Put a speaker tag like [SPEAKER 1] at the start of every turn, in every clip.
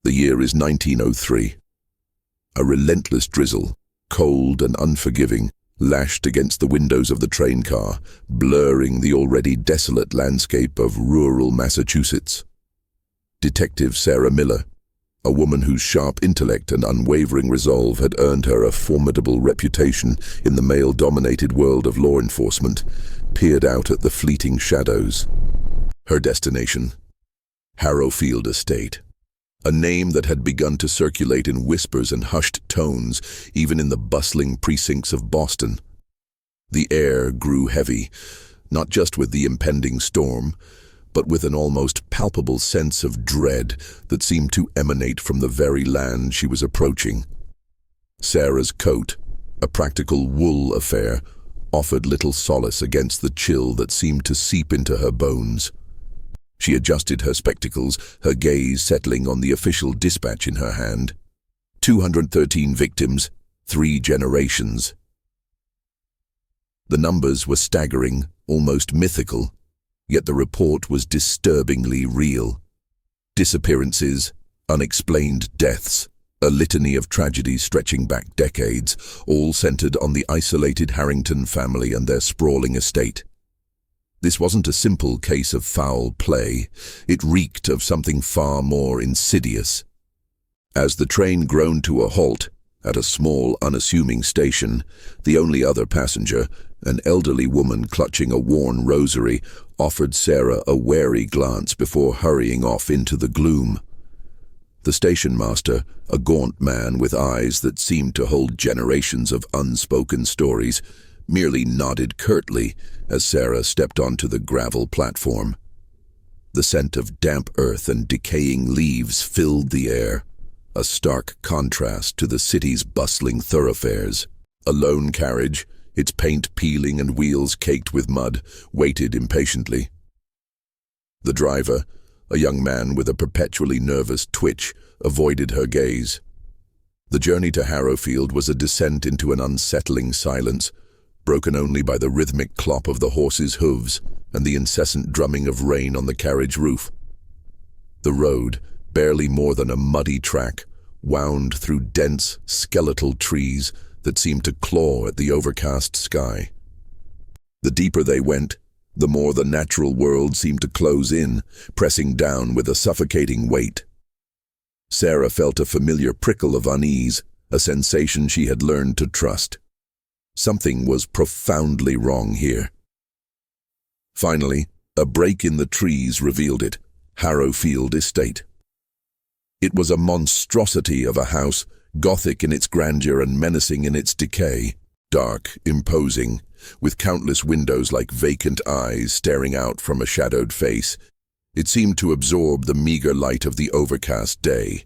[SPEAKER 1] The year is 1903. A relentless drizzle, cold and unforgiving, lashed against the windows of the train car, blurring the already desolate landscape of rural Massachusetts. Detective Sarah Miller, a woman whose sharp intellect and unwavering resolve had earned her a formidable reputation in the male-dominated world of law enforcement, peered out at the fleeting shadows. Her destination: Harrowfield Estate. A name that had begun to circulate in whispers and hushed tones, even in the bustling precincts of Boston. The air grew heavy, not just with the impending storm, but with an almost palpable sense of dread that seemed to emanate from the very land she was approaching. Sarah's coat, a practical wool affair, offered little solace against the chill that seemed to seep into her bones. She adjusted her spectacles, her gaze settling on the official dispatch in her hand. 213 victims, 3 generations. The numbers were staggering, almost mythical, yet the report was disturbingly real. Disappearances, unexplained deaths, a litany of tragedies stretching back decades, all centered on the isolated Harrington family and their sprawling estate. This wasn't a simple case of foul play. It reeked of something far more insidious. As the train groaned to a halt at a small, unassuming station, the only other passenger, an elderly woman clutching a worn rosary, offered Sarah a wary glance before hurrying off into the gloom. The station master, a gaunt man with eyes that seemed to hold generations of unspoken stories, merely nodded curtly as Sarah stepped onto the gravel platform. The scent of damp earth and decaying leaves filled the air, a stark contrast to the city's bustling thoroughfares. A lone carriage, its paint peeling and wheels caked with mud, waited impatiently. The driver, a young man with a perpetually nervous twitch, avoided her gaze. The journey to Harrowfield was a descent into an unsettling silence, broken only by the rhythmic clop of the horses' hooves and the incessant drumming of rain on the carriage roof. The road, barely more than a muddy track, wound through dense, skeletal trees that seemed to claw at the overcast sky. The deeper they went, the more the natural world seemed to close in, pressing down with a suffocating weight. Sarah felt a familiar prickle of unease, a sensation she had learned to trust. Something was profoundly wrong here. Finally, a break in the trees revealed it: Harrowfield Estate. It was a monstrosity of a house, Gothic in its grandeur and menacing in its decay. Dark, imposing, with countless windows like vacant eyes staring out from a shadowed face, it seemed to absorb the meager light of the overcast day.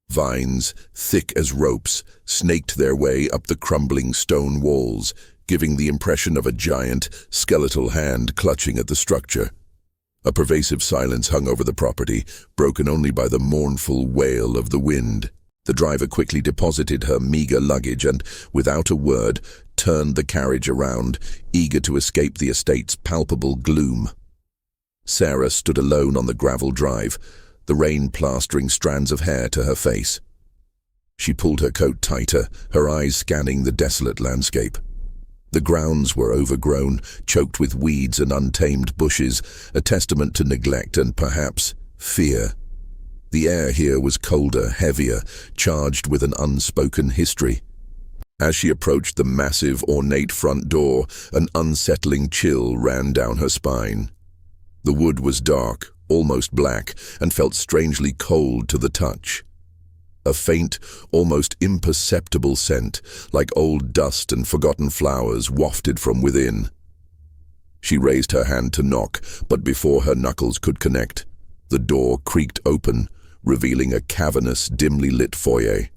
[SPEAKER 1] Vines, thick as ropes, snaked their way up the crumbling stone walls, giving the impression of a giant, skeletal hand clutching at the structure. A pervasive silence hung over the property, broken only by the mournful wail of the wind. The driver quickly deposited her meager luggage and, without a word, turned the carriage around, eager to escape the estate's palpable gloom. Sarah stood alone on the gravel drive, the rain plastering strands of hair to her face. She pulled her coat tighter, her eyes scanning the desolate landscape. The grounds were overgrown, choked with weeds and untamed bushes, a testament to neglect and perhaps fear. The air here was colder, heavier, charged with an unspoken history. As she approached the massive, ornate front door, an unsettling chill ran down her spine. The wood was dark, almost black, and felt strangely cold to the touch. A faint, almost imperceptible scent, like old dust and forgotten flowers, wafted from within. She raised her hand to knock, but before her knuckles could connect, the door creaked open, revealing a cavernous, dimly lit foyer.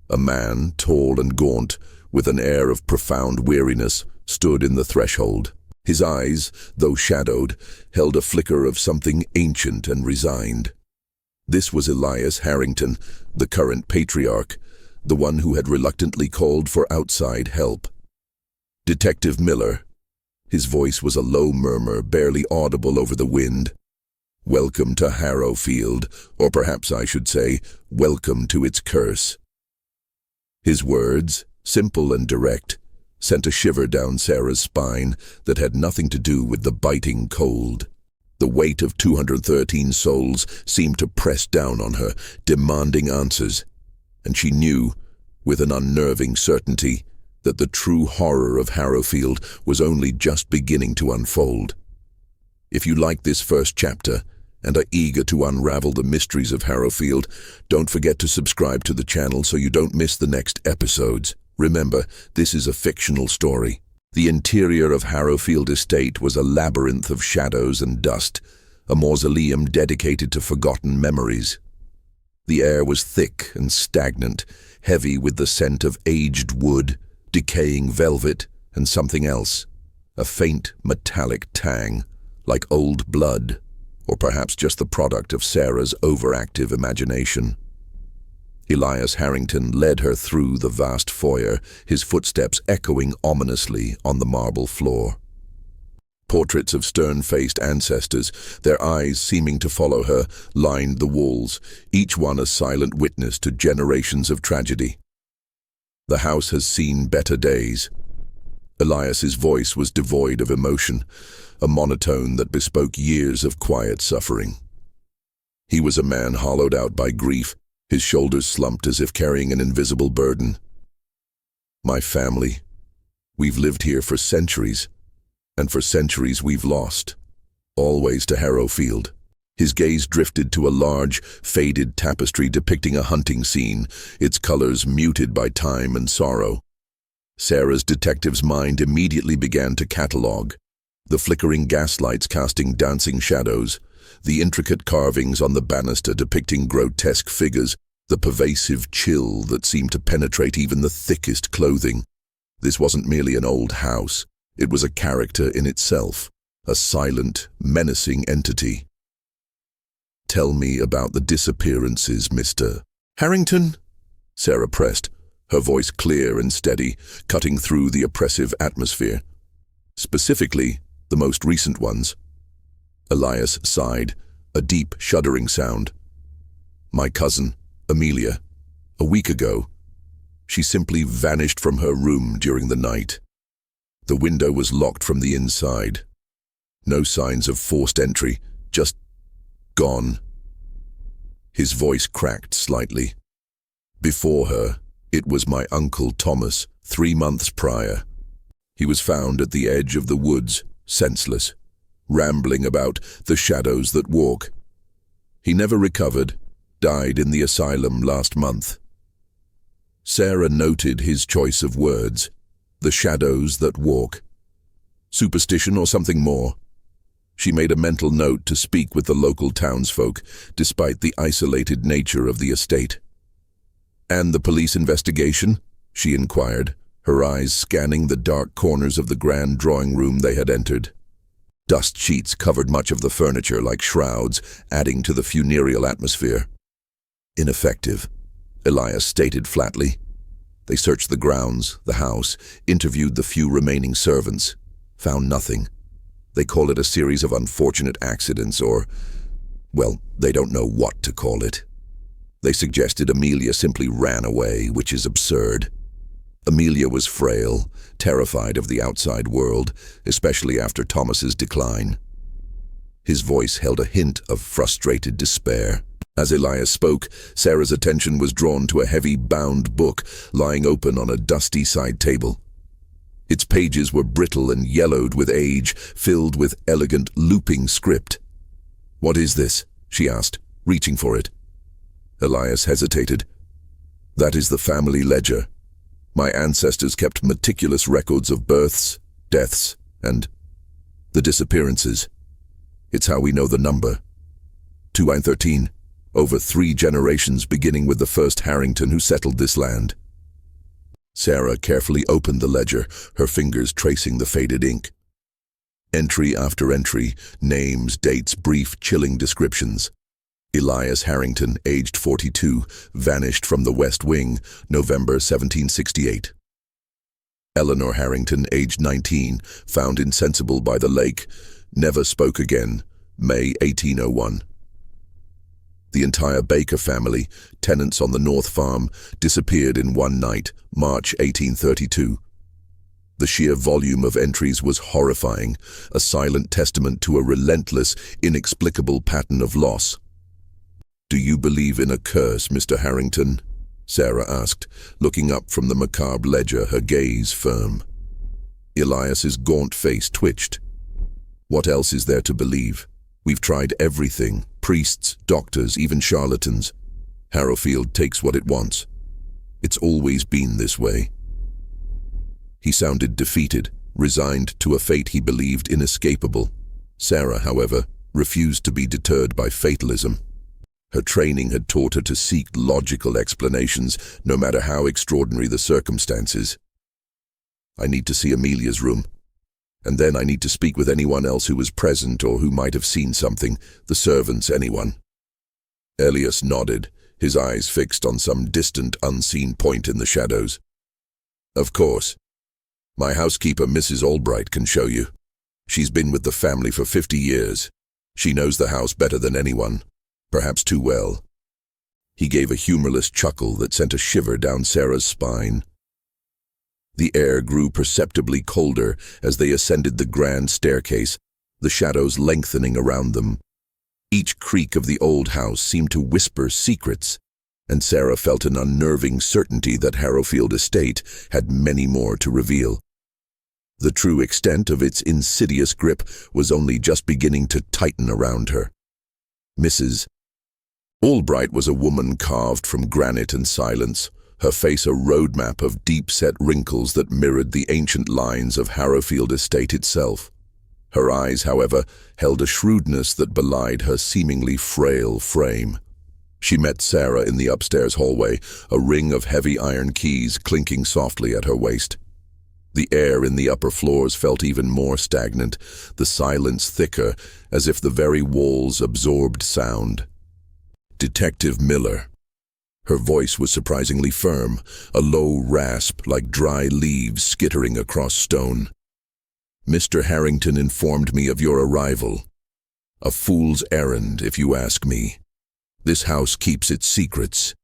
[SPEAKER 1] A man, tall and gaunt, with an air of profound weariness, stood in the threshold. His eyes, though shadowed, held a flicker of something ancient and resigned. This was Elias Harrington, the current patriarch, the one who had reluctantly called for outside help. "Detective Miller." His voice was a low murmur, barely audible over the wind. Welcome to Harrowfield, or perhaps I should say, welcome to its curse. His words, simple and direct, sent a shiver down Sarah's spine that had nothing to do with the biting cold. The weight of 213 souls seemed to press down on her, demanding answers, and she knew, with an unnerving certainty, that the true horror of Harrowfield was only just beginning to unfold. If you like this first chapter, and are eager to unravel the mysteries of Harrowfield, don't forget to subscribe to the channel so you don't miss the next episodes. Remember, this is a fictional story. The interior of Harrowfield Estate was a labyrinth of shadows and dust, a mausoleum dedicated to forgotten memories. The air was thick and stagnant, heavy with the scent of aged wood, decaying velvet, and something else, a faint metallic tang, like old blood, or perhaps just the product of Sarah's overactive imagination. Elias Harrington led her through the vast foyer, his footsteps echoing ominously on the marble floor. Portraits of stern-faced ancestors, their eyes seeming to follow her, lined the walls, each one a silent witness to generations of tragedy. The house has seen better days. Elias's voice was devoid of emotion, a monotone that bespoke years of quiet suffering. He was a man hollowed out by grief, his shoulders slumped as if carrying an invisible burden. My family, we've lived here for centuries, and for centuries we've lost, always to Harrowfield. His gaze drifted to a large, faded tapestry depicting a hunting scene, its colors muted by time and sorrow. Sarah's detective's mind immediately began to catalogue, the flickering gaslights casting dancing shadows, the intricate carvings on the banister depicting grotesque figures, the pervasive chill that seemed to penetrate even the thickest clothing. This wasn't merely an old house, it was a character in itself, a silent, menacing entity. "Tell me about the disappearances, Mr. Harrington," Sarah pressed, her voice clear and steady, cutting through the oppressive atmosphere. "Specifically, the most recent ones." Elias sighed, a deep, shuddering sound. "My cousin, Amelia, a week ago, she simply vanished from her room during the night. The window was locked from the inside. No signs of forced entry, just gone." His voice cracked slightly. "Before her, it was my uncle Thomas, 3 months prior. He was found at the edge of the woods, senseless, rambling about the shadows that walk. He never recovered, died in the asylum last month." Sarah noted his choice of words, the shadows that walk. Superstition or something more? She made a mental note to speak with the local townsfolk, despite the isolated nature of the estate. "And the police investigation?" she inquired, her eyes scanning the dark corners of the grand drawing room they had entered. Dust sheets covered much of the furniture like shrouds, adding to the funereal atmosphere. "Ineffective," Elias stated flatly. "They searched the grounds, the house, interviewed the few remaining servants, found nothing. They call it a series of unfortunate accidents or, well, they don't know what to call it. They suggested Amelia simply ran away, which is absurd. Amelia was frail, terrified of the outside world, especially after Thomas's decline." His voice held a hint of frustrated despair. As Elias spoke, Sarah's attention was drawn to a heavy bound book lying open on a dusty side table. Its pages were brittle and yellowed with age, filled with elegant looping script. "What is this?" she asked, reaching for it. Elias hesitated. "That is the family ledger. My ancestors kept meticulous records of births, deaths, and the disappearances. It's how we know the number. 213, over 3 generations beginning with the first Harrington who settled this land." Sarah carefully opened the ledger, her fingers tracing the faded ink. Entry after entry, names, dates, brief, chilling descriptions. Elias Harrington, aged 42, vanished from the West Wing, November 1768. Eleanor Harrington, aged 19, found insensible by the lake, never spoke again, May 1801. The entire Baker family, tenants on the North Farm, disappeared in one night, March 1832. The sheer volume of entries was horrifying, a silent testament to a relentless, inexplicable pattern of loss. "Do you believe in a curse, Mr. Harrington?" Sarah asked, looking up from the macabre ledger, her gaze firm. Elias's gaunt face twitched. "What else is there to believe? We've tried everything, priests, doctors, even charlatans. Harrowfield takes what it wants. It's always been this way." He sounded defeated, resigned to a fate he believed inescapable. Sarah, however, refused to be deterred by fatalism. Her training had taught her to seek logical explanations, no matter how extraordinary the circumstances. "I need to see Amelia's room. And then I need to speak with anyone else who was present or who might have seen something, the servants, anyone." Elias nodded, his eyes fixed on some distant, unseen point in the shadows. "Of course. My housekeeper, Mrs. Albright, can show you. She's been with the family for 50 years. She knows the house better than anyone, perhaps too well." He gave a humorless chuckle that sent a shiver down Sarah's spine. The air grew perceptibly colder as they ascended the grand staircase, the shadows lengthening around them. Each creak of the old house seemed to whisper secrets, and Sarah felt an unnerving certainty that Harrowfield Estate had many more to reveal. The true extent of its insidious grip was only just beginning to tighten around her. Mrs. Albright was a woman carved from granite and silence, her face a roadmap of deep-set wrinkles that mirrored the ancient lines of Harrowfield Estate itself. Her eyes, however, held a shrewdness that belied her seemingly frail frame. She met Sarah in the upstairs hallway, a ring of heavy iron keys clinking softly at her waist. The air in the upper floors felt even more stagnant, the silence thicker, as if the very walls absorbed sound. "Detective Miller." Her voice was surprisingly firm, a low rasp like dry leaves skittering across stone. "Mr. Harrington informed me of your arrival. A fool's errand, if you ask me. This house keeps its secrets."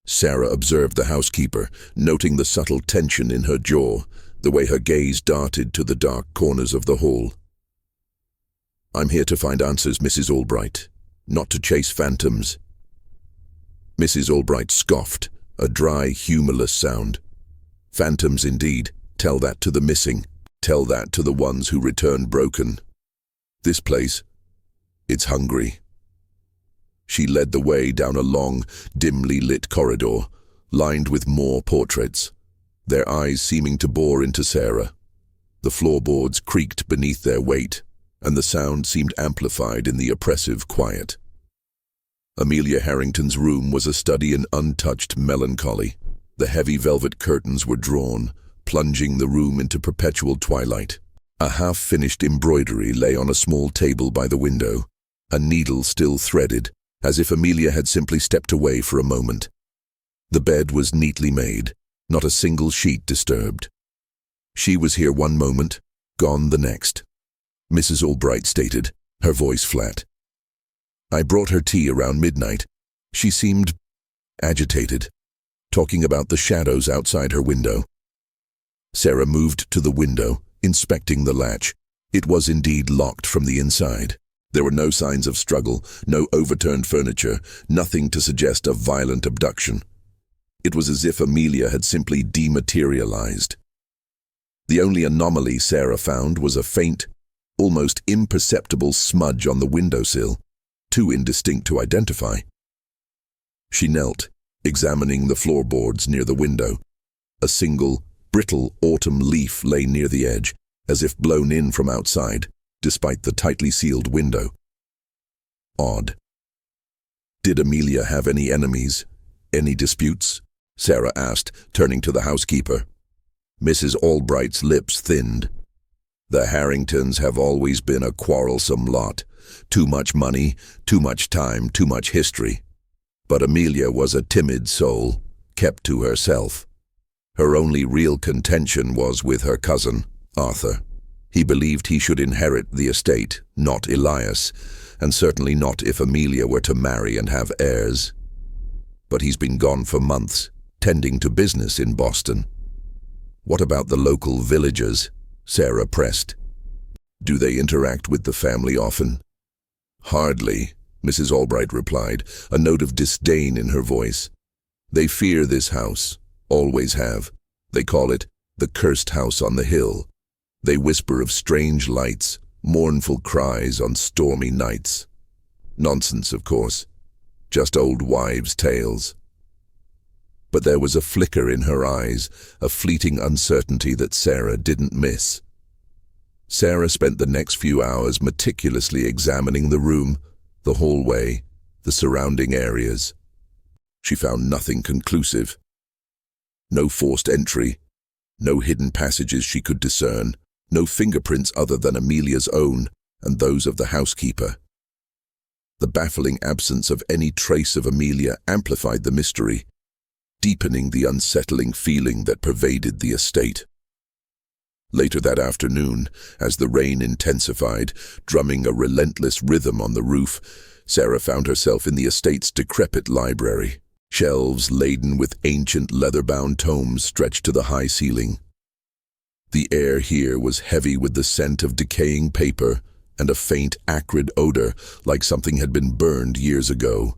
[SPEAKER 1] Sarah observed the housekeeper, noting the subtle tension in her jaw, the way her gaze darted to the dark corners of the hall. "I'm here to find answers, Mrs. Albright, not to chase phantoms." Mrs. Albright scoffed, a dry, humorless sound. "Phantoms indeed. Tell that to the missing. Tell that to the ones who return broken. This place, it's hungry." She led the way down a long, dimly lit corridor, lined with more portraits, their eyes seeming to bore into Sarah. The floorboards creaked beneath their weight, and the sound seemed amplified in the oppressive quiet. Amelia Harrington's room was a study in untouched melancholy. The heavy velvet curtains were drawn, plunging the room into perpetual twilight. A half-finished embroidery lay on a small table by the window, a needle still threaded, as if Amelia had simply stepped away for a moment. The bed was neatly made, not a single sheet disturbed. She was here one moment, gone the next, Mrs. Albright stated, her voice flat. "I brought her tea around midnight. She seemed agitated, talking about the shadows outside her window." Sarah moved to the window, inspecting the latch. It was indeed locked from the inside. There were no signs of struggle, no overturned furniture, nothing to suggest a violent abduction. It was as if Amelia had simply dematerialized. The only anomaly Sarah found was a faint, almost imperceptible smudge on the windowsill, too indistinct to identify. She knelt, examining the floorboards near the window. A single, brittle autumn leaf lay near the edge, as if blown in from outside, despite the tightly sealed window. Odd. Did Amelia have any enemies? Any disputes? Sarah asked, turning to the housekeeper. Mrs. Albright's lips thinned. The Harringtons have always been a quarrelsome lot. Too much money, too much time, too much history. But Amelia was a timid soul, kept to herself. Her only real contention was with her cousin, Arthur. He believed he should inherit the estate, not Elias, and certainly not if Amelia were to marry and have heirs. But he's been gone for months, tending to business in Boston. What about the local villagers? Sarah pressed. Do they interact with the family often? Hardly, Mrs. Albright replied, a note of disdain in her voice. They fear this house, always have. They call it the cursed house on the hill. They whisper of strange lights, mournful cries on stormy nights. Nonsense, of course. Just old wives' tales. But there was a flicker in her eyes, a fleeting uncertainty that Sarah didn't miss. Sarah spent the next few hours meticulously examining the room, the hallway, the surrounding areas. She found nothing conclusive. No forced entry, no hidden passages she could discern, no fingerprints other than Amelia's own and those of the housekeeper. The baffling absence of any trace of Amelia amplified the mystery, deepening the unsettling feeling that pervaded the estate. Later that afternoon, as the rain intensified, drumming a relentless rhythm on the roof, Sarah found herself in the estate's decrepit library. Shelves laden with ancient leather-bound tomes stretched to the high ceiling. The air here was heavy with the scent of decaying paper and a faint, acrid odor like something had been burned years ago.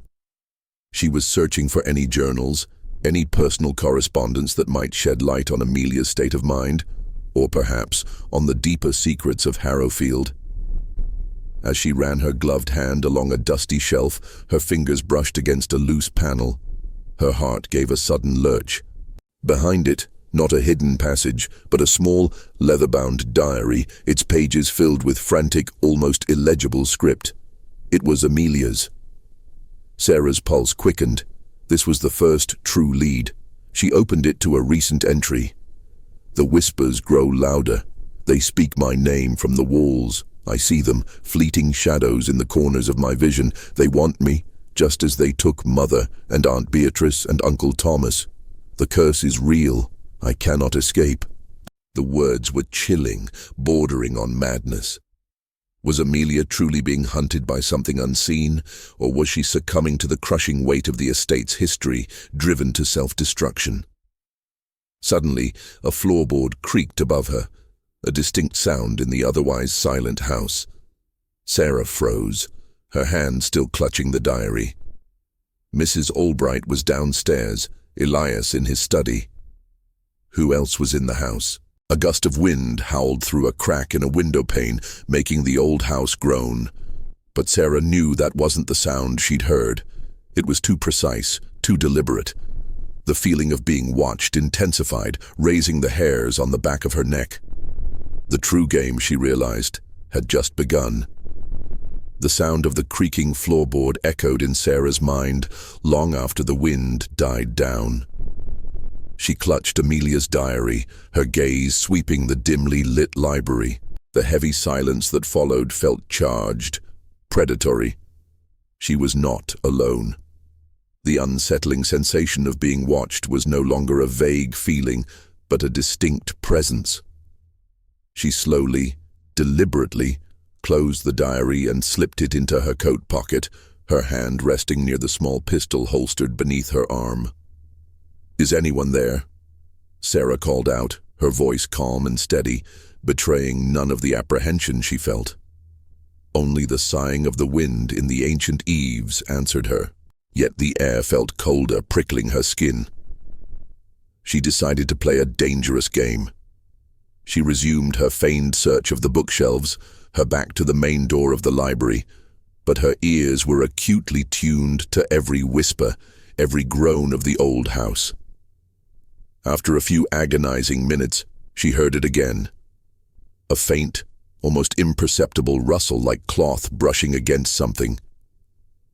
[SPEAKER 1] She was searching for any journals, any personal correspondence that might shed light on Amelia's state of mind, or perhaps on the deeper secrets of Harrowfield. As she ran her gloved hand along a dusty shelf, her fingers brushed against a loose panel. Her heart gave a sudden lurch. Behind it, not a hidden passage, but a small, leather-bound diary, its pages filled with frantic, almost illegible script. It was Amelia's. Sarah's pulse quickened. This was the first true lead. She opened it to a recent entry. The whispers grow louder. They speak my name from the walls. I see them, fleeting shadows in the corners of my vision. They want me, just as they took Mother and Aunt Beatrice and Uncle Thomas. The curse is real. I cannot escape. The words were chilling, bordering on madness. Was Amelia truly being hunted by something unseen, or was she succumbing to the crushing weight of the estate's history, driven to self-destruction? Suddenly, a floorboard creaked above her, a distinct sound in the otherwise silent house. Sarah froze, her hand still clutching the diary. Mrs. Albright was downstairs, Elias in his study. Who else was in the house? A gust of wind howled through a crack in a window pane, making the old house groan. But Sarah knew that wasn't the sound she'd heard. It was too precise, too deliberate. The feeling of being watched intensified, raising the hairs on the back of her neck. The true game, she realized, had just begun. The sound of the creaking floorboard echoed in Sarah's mind long after the wind died down. She clutched Amelia's diary, her gaze sweeping the dimly lit library. The heavy silence that followed felt charged, predatory. She was not alone. The unsettling sensation of being watched was no longer a vague feeling, but a distinct presence. She slowly, deliberately, closed the diary and slipped it into her coat pocket, her hand resting near the small pistol holstered beneath her arm. "Is anyone there?" Sarah called out, her voice calm and steady, betraying none of the apprehension she felt. Only the sighing of the wind in the ancient eaves answered her, yet the air felt colder, prickling her skin. She decided to play a dangerous game. She resumed her feigned search of the bookshelves, her back to the main door of the library, but her ears were acutely tuned to every whisper, every groan of the old house. After a few agonizing minutes, she heard it again. A faint, almost imperceptible rustle like cloth brushing against something.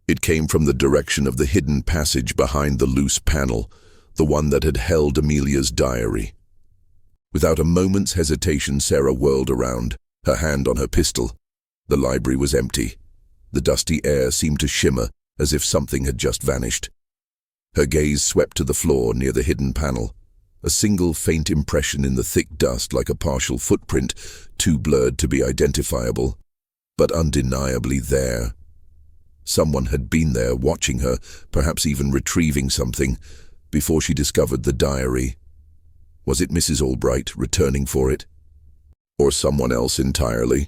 [SPEAKER 1] It came from the direction of the hidden passage behind the loose panel, the one that had held Amelia's diary. Without a moment's hesitation, Sarah whirled around, her hand on her pistol. The library was empty. The dusty air seemed to shimmer as if something had just vanished. Her gaze swept to the floor near the hidden panel. A single faint impression in the thick dust, like a partial footprint, too blurred to be identifiable, but undeniably there. Someone had been there watching her, perhaps even retrieving something, before she discovered the diary. Was it Mrs. Albright returning for it? Or someone else entirely?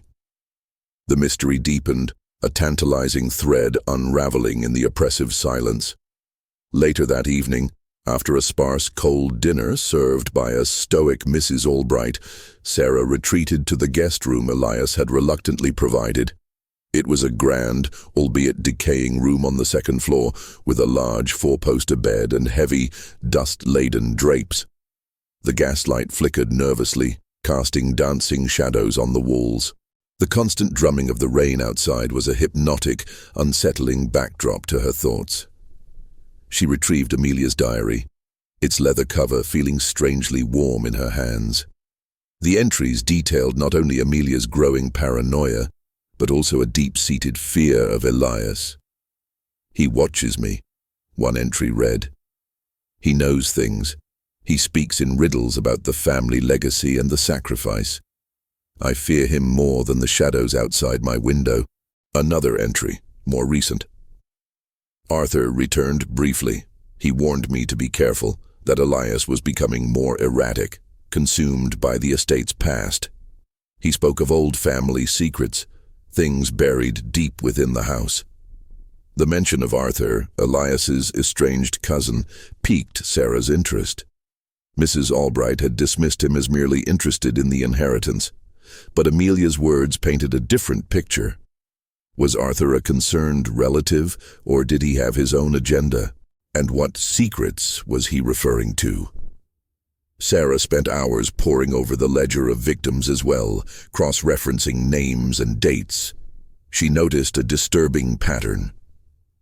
[SPEAKER 1] The mystery deepened, a tantalizing thread unraveling in the oppressive silence. Later that evening, after a sparse, cold dinner served by a stoic Mrs. Albright, Sarah retreated to the guest room Elias had reluctantly provided. It was a grand, albeit decaying room on the second floor, with a large four-poster bed and heavy, dust-laden drapes. The gaslight flickered nervously, casting dancing shadows on the walls. The constant drumming of the rain outside was a hypnotic, unsettling backdrop to her thoughts. She retrieved Amelia's diary, its leather cover feeling strangely warm in her hands. The entries detailed not only Amelia's growing paranoia, but also a deep-seated fear of Elias. "He watches me," one entry read. "He knows things. He speaks in riddles about the family legacy and the sacrifice. I fear him more than the shadows outside my window." Another entry, more recent. "Arthur returned briefly. He warned me to be careful, that Elias was becoming more erratic, consumed by the estate's past. He spoke of old family secrets, things buried deep within the house." The mention of Arthur, Elias's estranged cousin, piqued Sarah's interest. Mrs. Albright had dismissed him as merely interested in the inheritance, but Amelia's words painted a different picture. Was Arthur a concerned relative, or did he have his own agenda? And what secrets was he referring to? Sarah spent hours poring over the ledger of victims as well, cross-referencing names and dates. She noticed a disturbing pattern.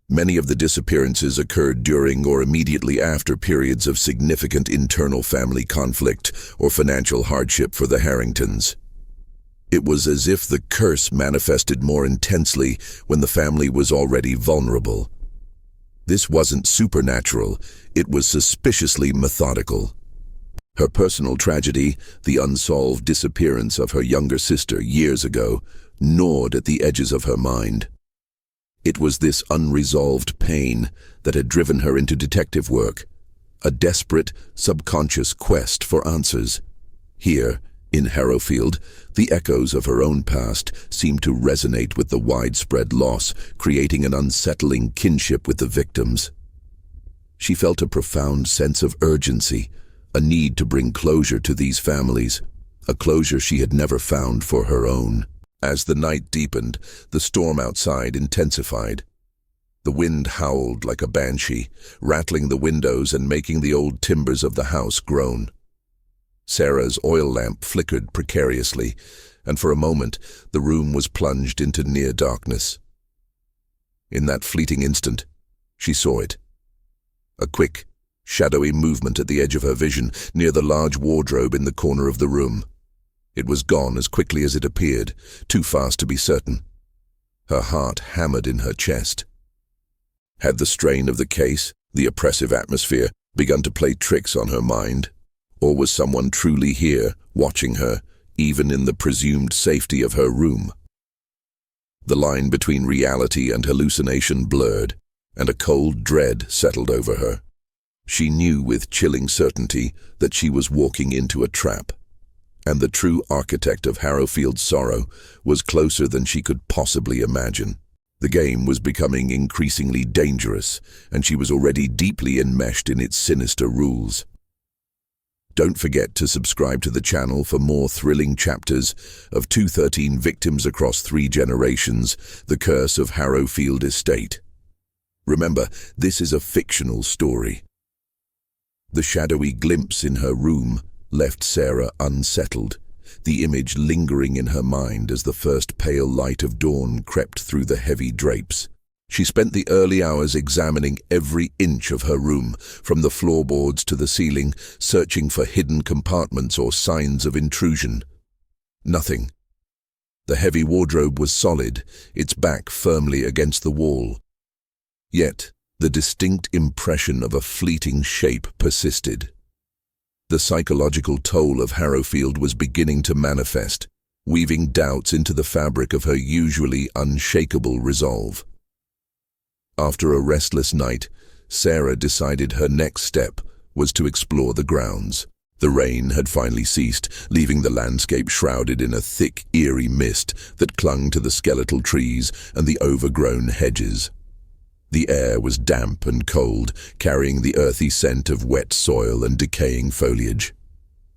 [SPEAKER 1] Many of the disappearances occurred during or immediately after periods of significant internal family conflict or financial hardship for the Harringtons. It was as if the curse manifested more intensely when the family was already vulnerable. This wasn't supernatural, it was suspiciously methodical. Her personal tragedy, the unsolved disappearance of her younger sister years ago, gnawed at the edges of her mind. It was this unresolved pain that had driven her into detective work, a desperate, subconscious quest for answers. Here, in Harrowfield, the echoes of her own past seemed to resonate with the widespread loss, creating an unsettling kinship with the victims. She felt a profound sense of urgency, a need to bring closure to these families, a closure she had never found for her own. As the night deepened, the storm outside intensified. The wind howled like a banshee, rattling the windows and making the old timbers of the house groan. Sarah's oil lamp flickered precariously, and for a moment the room was plunged into near darkness. In that fleeting instant, she saw it. A quick, shadowy movement at the edge of her vision, near the large wardrobe in the corner of the room. It was gone as quickly as it appeared, too fast to be certain. Her heart hammered in her chest. Had the strain of the case, the oppressive atmosphere, begun to play tricks on her mind? Or was someone truly here, watching her, even in the presumed safety of her room? The line between reality and hallucination blurred, and a cold dread settled over her. She knew with chilling certainty that she was walking into a trap, and the true architect of Harrowfield's sorrow was closer than she could possibly imagine. The game was becoming increasingly dangerous, and she was already deeply enmeshed in its sinister rules. Don't forget to subscribe to the channel for more thrilling chapters of 213 Victims Across 3 Generations, The Curse of Harrowfield Estate. Remember, this is a fictional story. The shadowy glimpse in her room left Sarah unsettled, the image lingering in her mind as the first pale light of dawn crept through the heavy drapes. She spent the early hours examining every inch of her room, from the floorboards to the ceiling, searching for hidden compartments or signs of intrusion. Nothing. The heavy wardrobe was solid, its back firmly against the wall. Yet, the distinct impression of a fleeting shape persisted. The psychological toll of Harrowfield was beginning to manifest, weaving doubts into the fabric of her usually unshakable resolve. After a restless night, Sarah decided her next step was to explore the grounds. The rain had finally ceased, leaving the landscape shrouded in a thick, eerie mist that clung to the skeletal trees and the overgrown hedges. The air was damp and cold, carrying the earthy scent of wet soil and decaying foliage.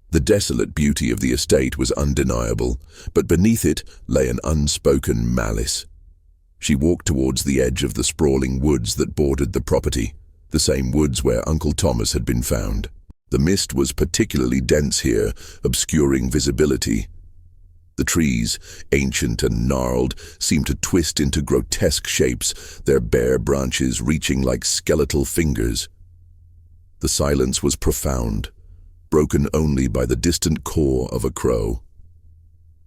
[SPEAKER 1] The desolate beauty of the estate was undeniable, but beneath it lay an unspoken malice. She walked towards the edge of the sprawling woods that bordered the property, the same woods where Uncle Thomas had been found. The mist was particularly dense here, obscuring visibility. The trees, ancient and gnarled, seemed to twist into grotesque shapes, their bare branches reaching like skeletal fingers. The silence was profound, broken only by the distant caw of a crow.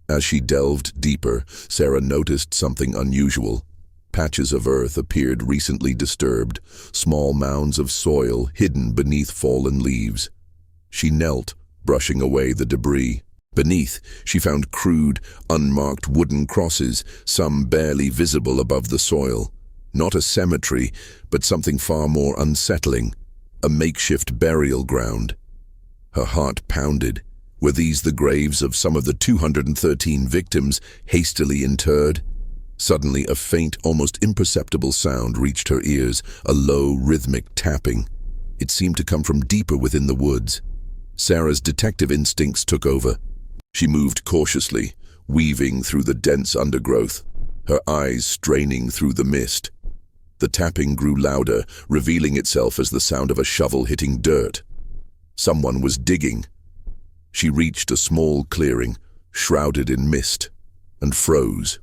[SPEAKER 1] As she delved deeper, Sarah noticed something unusual. Patches of earth appeared recently disturbed, small mounds of soil hidden beneath fallen leaves. She knelt, brushing away the debris. Beneath, she found crude, unmarked wooden crosses, some barely visible above the soil. Not a cemetery, but something far more unsettling, a makeshift burial ground. Her heart pounded. Were these the graves of some of the 213 victims hastily interred? Suddenly, a faint, almost imperceptible sound reached her ears, a low, rhythmic tapping. It seemed to come from deeper within the woods. Sarah's detective instincts took over. She moved cautiously, weaving through the dense undergrowth, her eyes straining through the mist. The tapping grew louder, revealing itself as the sound of a shovel hitting dirt. Someone was digging. She reached a small clearing, shrouded in mist, and froze.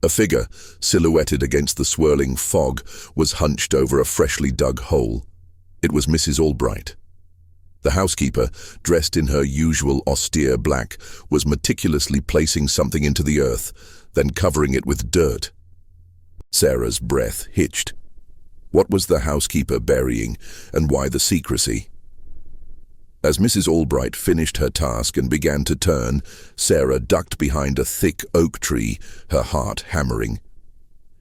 [SPEAKER 1] A figure, silhouetted against the swirling fog, was hunched over a freshly dug hole. It was Mrs. Albright. The housekeeper, dressed in her usual austere black, was meticulously placing something into the earth, then covering it with dirt. Sarah's breath hitched. What was the housekeeper burying, and why the secrecy? As Mrs. Albright finished her task and began to turn, Sarah ducked behind a thick oak tree, her heart hammering.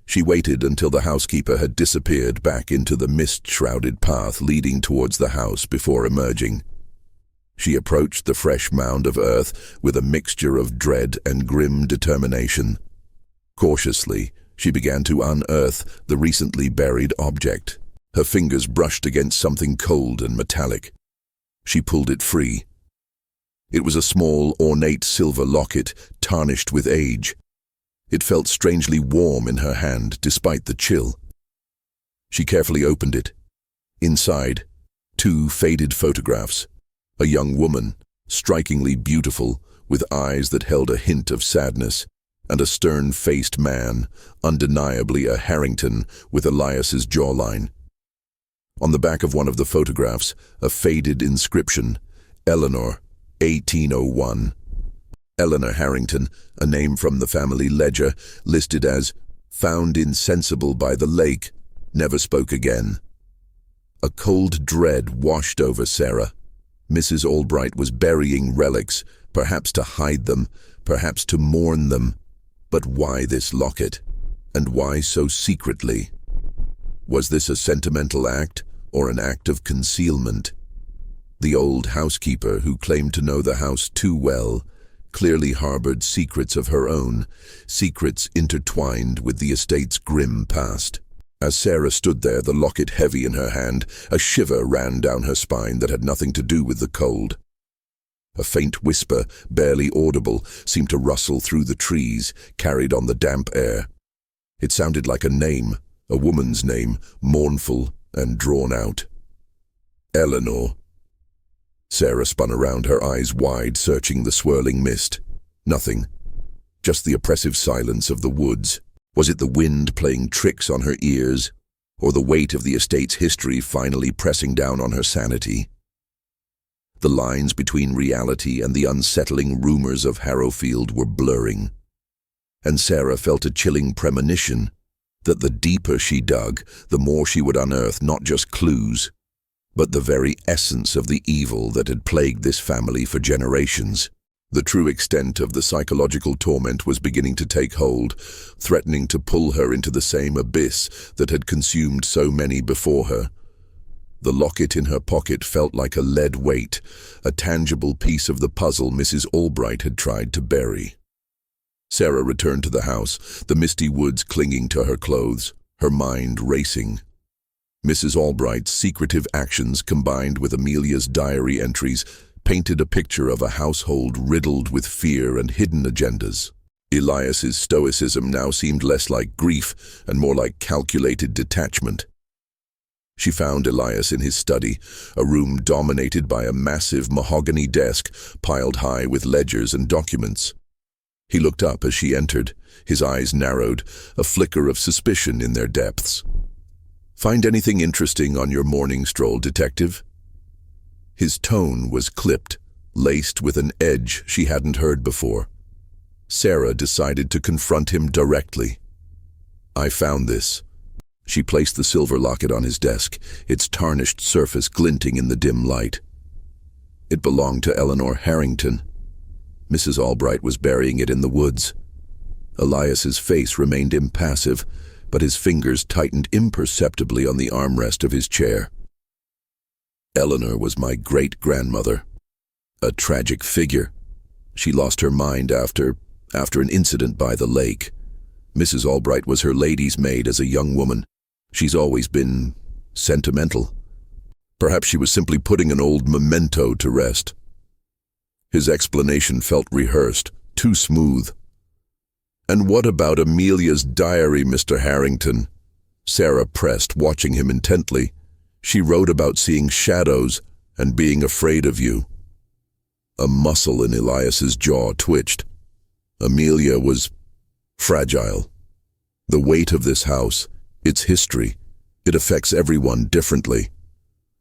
[SPEAKER 1] She waited until the housekeeper had disappeared back into the mist-shrouded path leading towards the house before emerging. She approached the fresh mound of earth with a mixture of dread and grim determination. Cautiously, she began to unearth the recently buried object. Her fingers brushed against something cold and metallic. She pulled it free. It was a small, ornate silver locket, tarnished with age. It felt strangely warm in her hand, despite the chill. She carefully opened it. Inside, 2 faded photographs. A young woman, strikingly beautiful, with eyes that held a hint of sadness, and a stern-faced man, undeniably a Harrington, with Elias's jawline. On the back of one of the photographs, a faded inscription, Eleanor, 1801. Eleanor Harrington, a name from the family ledger, listed as found insensible by the lake, never spoke again. A cold dread washed over Sarah. Mrs. Albright was burying relics, perhaps to hide them, perhaps to mourn them. But why this locket? And why so secretly? Was this a sentimental act, or an act of concealment? The old housekeeper, who claimed to know the house too well, clearly harbored secrets of her own, secrets intertwined with the estate's grim past. As Sarah stood there, the locket heavy in her hand, a shiver ran down her spine that had nothing to do with the cold. A faint whisper, barely audible, seemed to rustle through the trees, carried on the damp air. It sounded like a name, a woman's name, mournful and drawn out. Eleanor. Sarah spun around, her eyes wide, searching the swirling mist. Nothing. Just the oppressive silence of the woods. Was it the wind playing tricks on her ears, or the weight of the estate's history finally pressing down on her sanity? The lines between reality and the unsettling rumors of Harrowfield were blurring, and Sarah felt a chilling premonition that the deeper she dug, the more she would unearth not just clues, but the very essence of the evil that had plagued this family for generations. The true extent of the psychological torment was beginning to take hold, threatening to pull her into the same abyss that had consumed so many before her. The locket in her pocket felt like a lead weight, a tangible piece of the puzzle Mrs. Albright had tried to bury. Sarah returned to the house, the misty woods clinging to her clothes, her mind racing. Mrs. Albright's secretive actions combined with Amelia's diary entries painted a picture of a household riddled with fear and hidden agendas. Elias's stoicism now seemed less like grief and more like calculated detachment. She found Elias in his study, a room dominated by a massive mahogany desk piled high with ledgers and documents. He looked up as she entered, his eyes narrowed, a flicker of suspicion in their depths. "Find anything interesting on your morning stroll, detective?" His tone was clipped, laced with an edge she hadn't heard before. Sarah decided to confront him directly. "I found this." She placed the silver locket on his desk, its tarnished surface glinting in the dim light. It belonged to Eleanor Harrington. Mrs. Albright was burying it in the woods. Elias's face remained impassive, but his fingers tightened imperceptibly on the armrest of his chair. "Eleanor was my great-grandmother. A tragic figure. She lost her mind after an incident by the lake. Mrs. Albright was her lady's maid as a young woman. She's always been sentimental. Perhaps she was simply putting an old memento to rest." His explanation felt rehearsed, too smooth. "And what about Amelia's diary, Mr. Harrington?" Sarah pressed, watching him intently. "She wrote about seeing shadows and being afraid of you." A muscle in Elias's jaw twitched. Amelia was fragile. The weight of this house, its history, it affects everyone differently.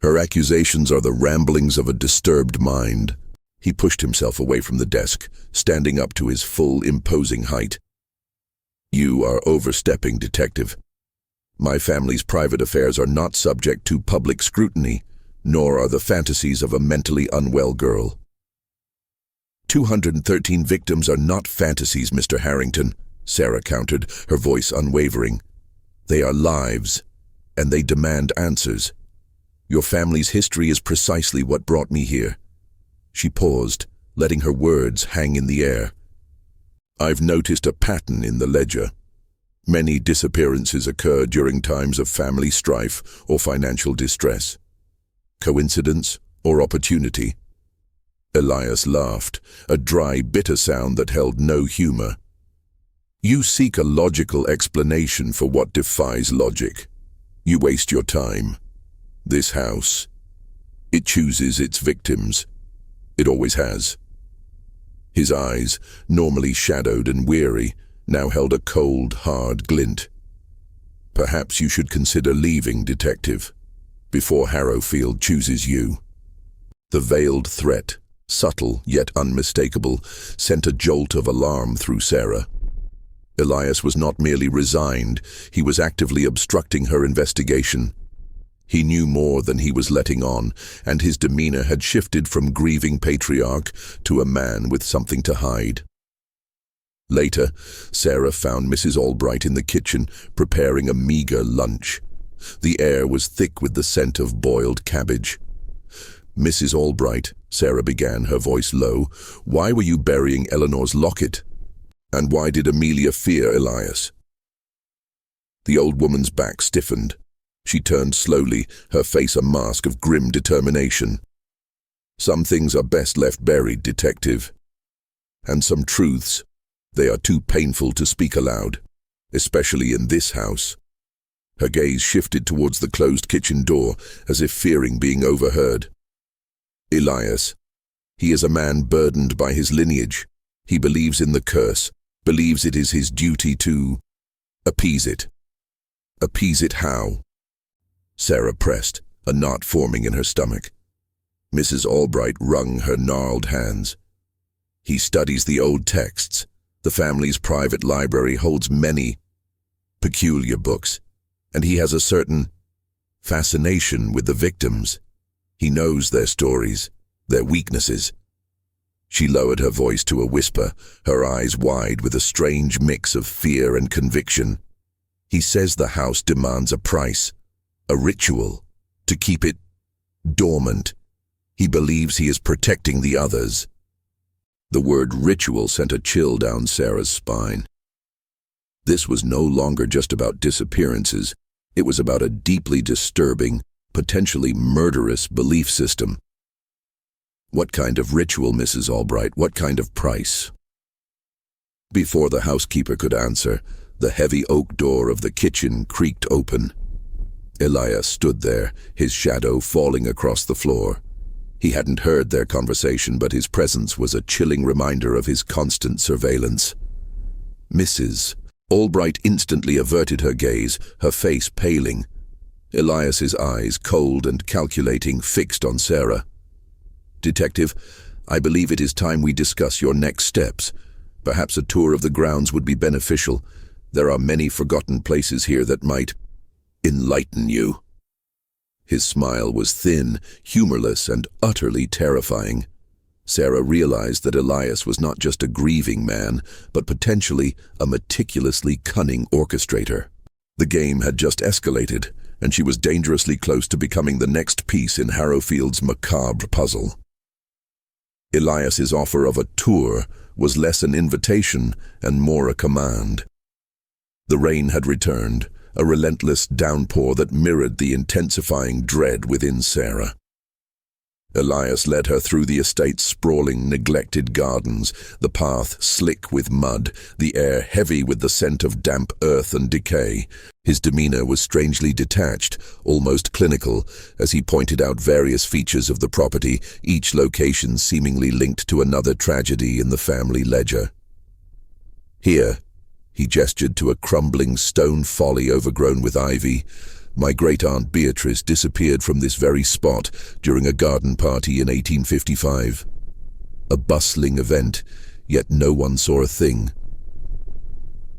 [SPEAKER 1] Her accusations are the ramblings of a disturbed mind. He pushed himself away from the desk, standing up to his full, imposing height. "You are overstepping, detective. My family's private affairs are not subject to public scrutiny, nor are the fantasies of a mentally unwell girl." 213 victims are not fantasies, Mr. Harrington," Sarah countered, her voice unwavering. "They are lives, and they demand answers. Your family's history is precisely what brought me here." She paused, letting her words hang in the air. "I've noticed a pattern in the ledger. Many disappearances occur during times of family strife or financial distress. Coincidence or opportunity?" Elias laughed, a dry, bitter sound that held no humor. "You seek a logical explanation for what defies logic. You waste your time. This house, it chooses its victims. It always has." His eyes, normally shadowed and weary, now held a cold, hard glint. "Perhaps you should consider leaving, detective, before Harrowfield chooses you." The veiled threat, subtle yet unmistakable, sent a jolt of alarm through Sarah. Elias was not merely resigned, he was actively obstructing her investigation. He knew more than he was letting on, and his demeanor had shifted from grieving patriarch to a man with something to hide. Later, Sarah found Mrs. Albright in the kitchen, preparing a meager lunch. The air was thick with the scent of boiled cabbage. "Mrs. Albright," Sarah began, her voice low, "why were you burying Eleanor's locket? And why did Amelia fear Elias?" The old woman's back stiffened. She turned slowly, her face a mask of grim determination. "Some things are best left buried, detective. And some truths, they are too painful to speak aloud, especially in this house." Her gaze shifted towards the closed kitchen door, as if fearing being overheard. "Elias, he is a man burdened by his lineage. He believes in the curse, believes it is his duty to appease it. Appease it how?" Sarah pressed, a knot forming in her stomach. Mrs. Albright wrung her gnarled hands. "He studies the old texts. The family's private library holds many peculiar books, and he has a certain fascination with the victims. He knows their stories, their weaknesses. She lowered her voice to a whisper, her eyes wide with a strange mix of fear and conviction. He says the house demands a price, a ritual, to keep it dormant. He believes he is protecting the others. The word ritual sent a chill down Sarah's spine. This was no longer just about disappearances. It was about a deeply disturbing, potentially murderous belief system. What kind of ritual, Mrs. Albright? What kind of price? Before the housekeeper could answer, the heavy oak door of the kitchen creaked open. Elias stood there, his shadow falling across the floor. He hadn't heard their conversation, but his presence was a chilling reminder of his constant surveillance. Mrs. Albright instantly averted her gaze, her face paling. Elias's eyes, cold and calculating, fixed on Sarah. "Detective, I believe it is time we discuss your next steps. Perhaps a tour of the grounds would be beneficial. There are many forgotten places here that might enlighten you." His smile was thin, humorless, and utterly terrifying. Sarah realized that Elias was not just a grieving man, but potentially a meticulously cunning orchestrator. The game had just escalated, and she was dangerously close to becoming the next piece in Harrowfield's macabre puzzle. Elias's offer of a tour was less an invitation and more a command. The rain had returned, a relentless downpour that mirrored the intensifying dread within Sarah. Elias led her through the estate's sprawling, neglected gardens, the path slick with mud, the air heavy with the scent of damp earth and decay. His demeanor was strangely detached, almost clinical, as he pointed out various features of the property, each location seemingly linked to another tragedy in the family ledger. "Here," he gestured to a crumbling stone folly overgrown with ivy. "My great-aunt Beatrice disappeared from this very spot during a garden party in 1855. A bustling event, yet no one saw a thing."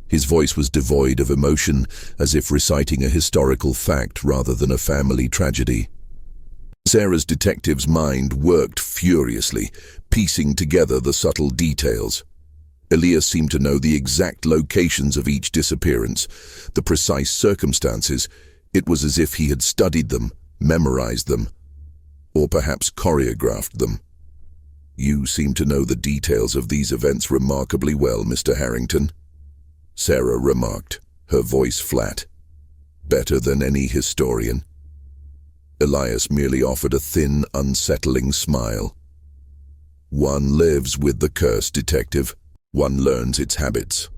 [SPEAKER 1] His voice was devoid of emotion, as if reciting a historical fact rather than a family tragedy. Sarah's detective's mind worked furiously, piecing together the subtle details. Elias seemed to know the exact locations of each disappearance, the precise circumstances. It was as if he had studied them, memorized them, or perhaps choreographed them. "You seem to know the details of these events remarkably well, Mr. Harrington," Sarah remarked, her voice flat. "Better than any historian." Elias merely offered a thin, unsettling smile. "One lives with the curse, detective. One learns its habits."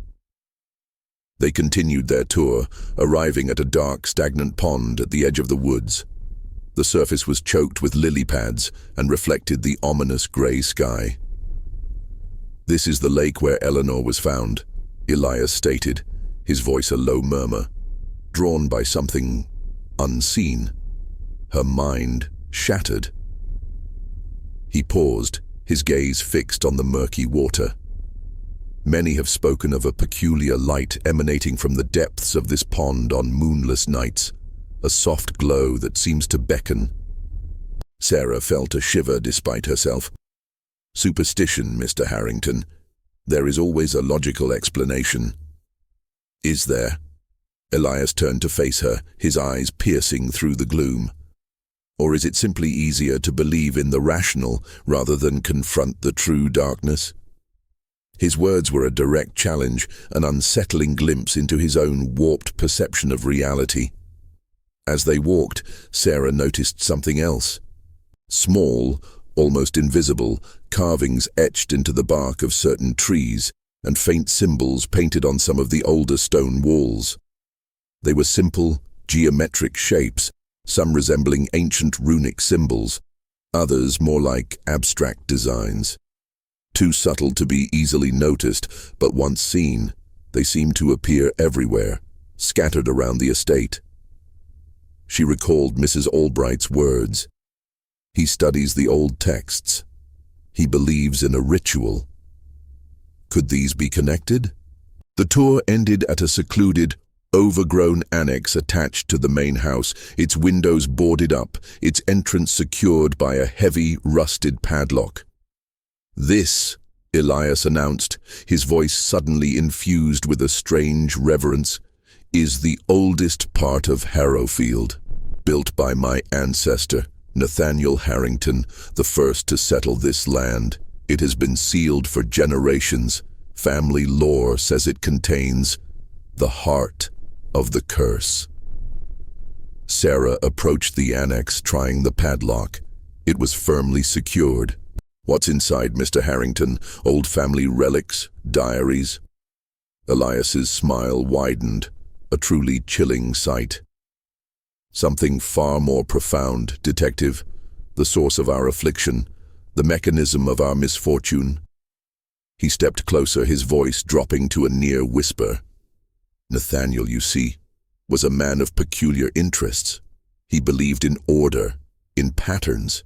[SPEAKER 1] They continued their tour, arriving at a dark, stagnant pond at the edge of the woods. The surface was choked with lily pads and reflected the ominous grey sky. "This is the lake where Eleanor was found," Elias stated, his voice a low murmur, drawn by something unseen. Her mind shattered. He paused, his gaze fixed on the murky water. "Many have spoken of a peculiar light emanating from the depths of this pond on moonless nights, a soft glow that seems to beckon." Sarah felt a shiver despite herself. "Superstition, Mr. Harrington. There is always a logical explanation." "Is there?" Elias turned to face her, his eyes piercing through the gloom. "Or is it simply easier to believe in the rational rather than confront the true darkness?" His words were a direct challenge, an unsettling glimpse into his own warped perception of reality. As they walked, Sarah noticed something else. Small, almost invisible, carvings etched into the bark of certain trees, and faint symbols painted on some of the older stone walls. They were simple, geometric shapes, some resembling ancient runic symbols, others more like abstract designs. Too subtle to be easily noticed, but once seen, they seemed to appear everywhere, scattered around the estate. She recalled Mrs. Albright's words. "He studies the old texts. He believes in a ritual." Could these be connected? The tour ended at a secluded, overgrown annex attached to the main house, its windows boarded up, its entrance secured by a heavy, rusted padlock. "This," Elias announced, his voice suddenly infused with a strange reverence, "is the oldest part of Harrowfield, built by my ancestor, Nathaniel Harrington, the first to settle this land. It has been sealed for generations. Family lore says it contains the heart of the curse." Sarah approached the annex, trying the padlock. It was firmly secured. "What's inside, Mr. Harrington? Old family relics? Diaries?" Elias's smile widened, a truly chilling sight. "Something far more profound, Detective. The source of our affliction, the mechanism of our misfortune." He stepped closer, his voice dropping to a near whisper. "Nathaniel, you see, was a man of peculiar interests. He believed in order, in patterns.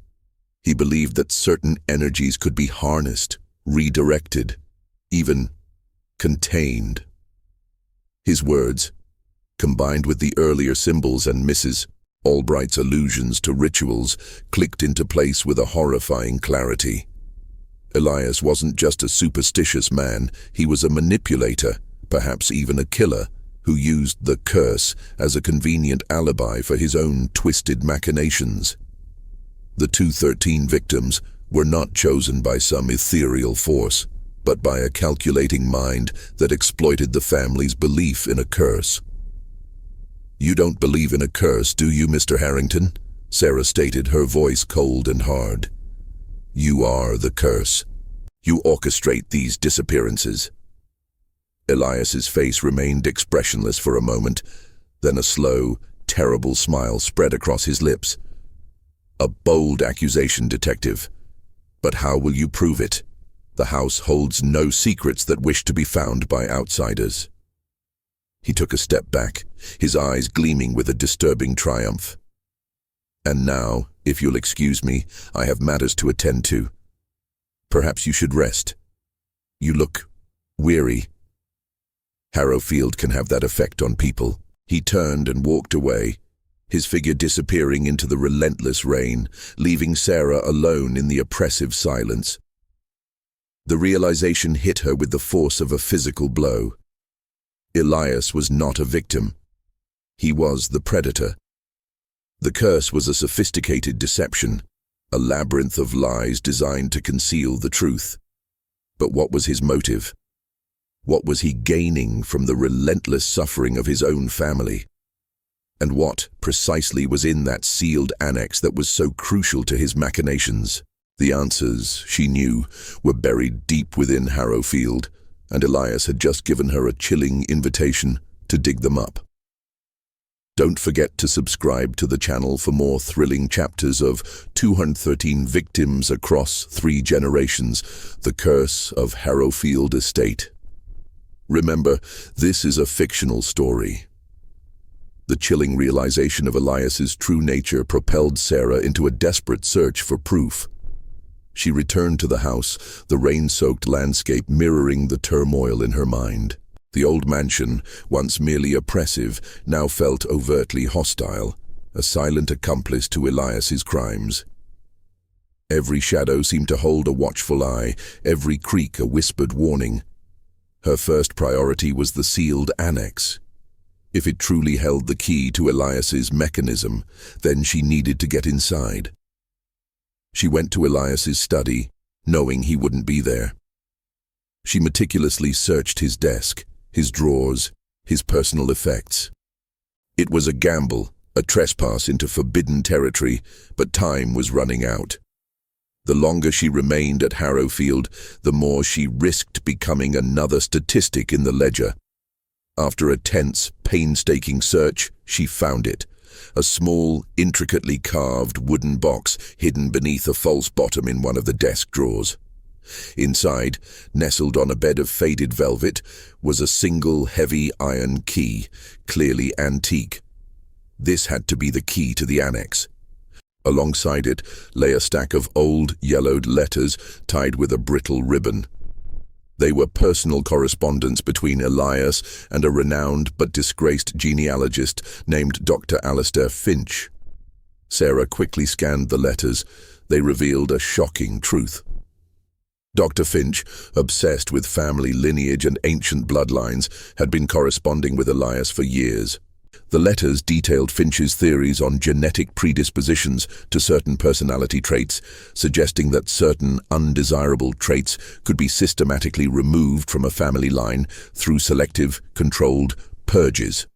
[SPEAKER 1] He believed that certain energies could be harnessed, redirected, even contained." His words, combined with the earlier symbols and Mrs. Albright's allusions to rituals, clicked into place with a horrifying clarity. Elias wasn't just a superstitious man, he was a manipulator, perhaps even a killer, who used the curse as a convenient alibi for his own twisted machinations. The 213 victims were not chosen by some ethereal force, but by a calculating mind that exploited the family's belief in a curse. "You don't believe in a curse, do you, Mr. Harrington?" Sarah stated, her voice cold and hard. "You are the curse. You orchestrate these disappearances." Elias's face remained expressionless for a moment, then a slow, terrible smile spread across his lips. "A bold accusation, Detective. But how will you prove it? The house holds no secrets that wish to be found by outsiders." He took a step back, his eyes gleaming with a disturbing triumph. "And now, if you'll excuse me, I have matters to attend to. Perhaps you should rest. You look weary." Harrowfield can have that effect on people. He turned and walked away, his figure disappearing into the relentless rain, leaving Sarah alone in the oppressive silence. The realization hit her with the force of a physical blow. Elias was not a victim. He was the predator. The curse was a sophisticated deception, a labyrinth of lies designed to conceal the truth. But what was his motive? What was he gaining from the relentless suffering of his own family? And what, precisely, was in that sealed annex that was so crucial to his machinations? The answers, she knew, were buried deep within Harrowfield, and Elias had just given her a chilling invitation to dig them up. Don't forget to subscribe to the channel for more thrilling chapters of 213 Victims Across 3 Generations, The Curse of Harrowfield Estate. Remember, this is a fictional story. The chilling realization of Elias's true nature propelled Sarah into a desperate search for proof. She returned to the house, the rain-soaked landscape mirroring the turmoil in her mind. The old mansion, once merely oppressive, now felt overtly hostile, a silent accomplice to Elias's crimes. Every shadow seemed to hold a watchful eye, every creak a whispered warning. Her first priority was the sealed annex. If it truly held the key to Elias's mechanism, then she needed to get inside. She went to Elias's study, knowing he wouldn't be there. She meticulously searched his desk, his drawers, his personal effects. It was a gamble, a trespass into forbidden territory, but time was running out. The longer she remained at Harrowfield, the more she risked becoming another statistic in the ledger. After a tense, painstaking search, she found it. A small, intricately carved wooden box hidden beneath a false bottom in one of the desk drawers. Inside, nestled on a bed of faded velvet, was a single heavy iron key, clearly antique. This had to be the key to the annex. Alongside it lay a stack of old, yellowed letters tied with a brittle ribbon. They were personal correspondence between Elias and a renowned but disgraced genealogist named Dr. Alistair Finch. Sarah quickly scanned the letters. They revealed a shocking truth. Dr. Finch, obsessed with family lineage and ancient bloodlines, had been corresponding with Elias for years. The letters detailed Finch's theories on genetic predispositions to certain personality traits, suggesting that certain undesirable traits could be systematically removed from a family line through selective, controlled purges.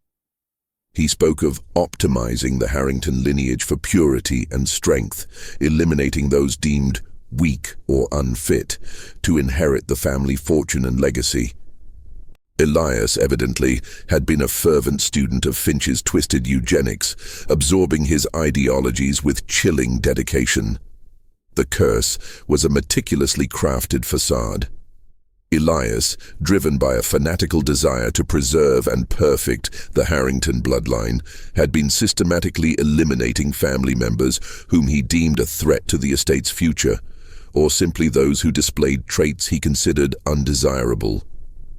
[SPEAKER 1] He spoke of optimizing the Harrington lineage for purity and strength, eliminating those deemed weak or unfit to inherit the family fortune and legacy. Elias, evidently, had been a fervent student of Finch's twisted eugenics, absorbing his ideologies with chilling dedication. The curse was a meticulously crafted facade. Elias, driven by a fanatical desire to preserve and perfect the Harrington bloodline, had been systematically eliminating family members whom he deemed a threat to the estate's future, or simply those who displayed traits he considered undesirable: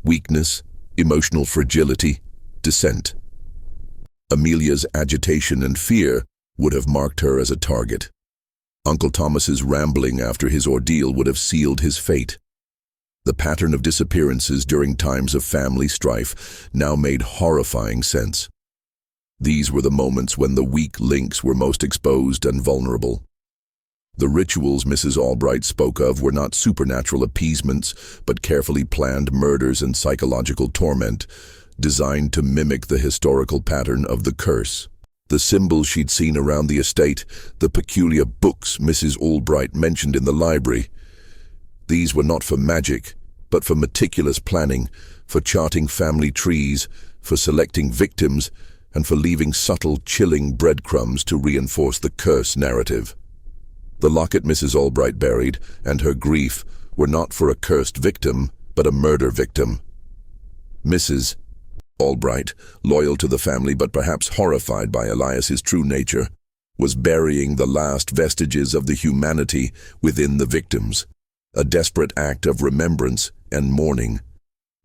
[SPEAKER 1] weakness, emotional fragility, dissent. Amelia's agitation and fear would have marked her as a target. Uncle Thomas's rambling after his ordeal would have sealed his fate. The pattern of disappearances during times of family strife now made horrifying sense. These were the moments when the weak links were most exposed and vulnerable. The rituals Mrs. Albright spoke of were not supernatural appeasements, but carefully planned murders and psychological torment, designed to mimic the historical pattern of the curse. The symbols she'd seen around the estate, the peculiar books Mrs. Albright mentioned in the library, these were not for magic, but for meticulous planning, for charting family trees, for selecting victims, and for leaving subtle, chilling breadcrumbs to reinforce the curse narrative. The locket Mrs. Albright buried, and her grief, were not for a cursed victim, but a murder victim. Mrs. Albright, loyal to the family but perhaps horrified by Elias's true nature, was burying the last vestiges of the humanity within the victims, a desperate act of remembrance and mourning,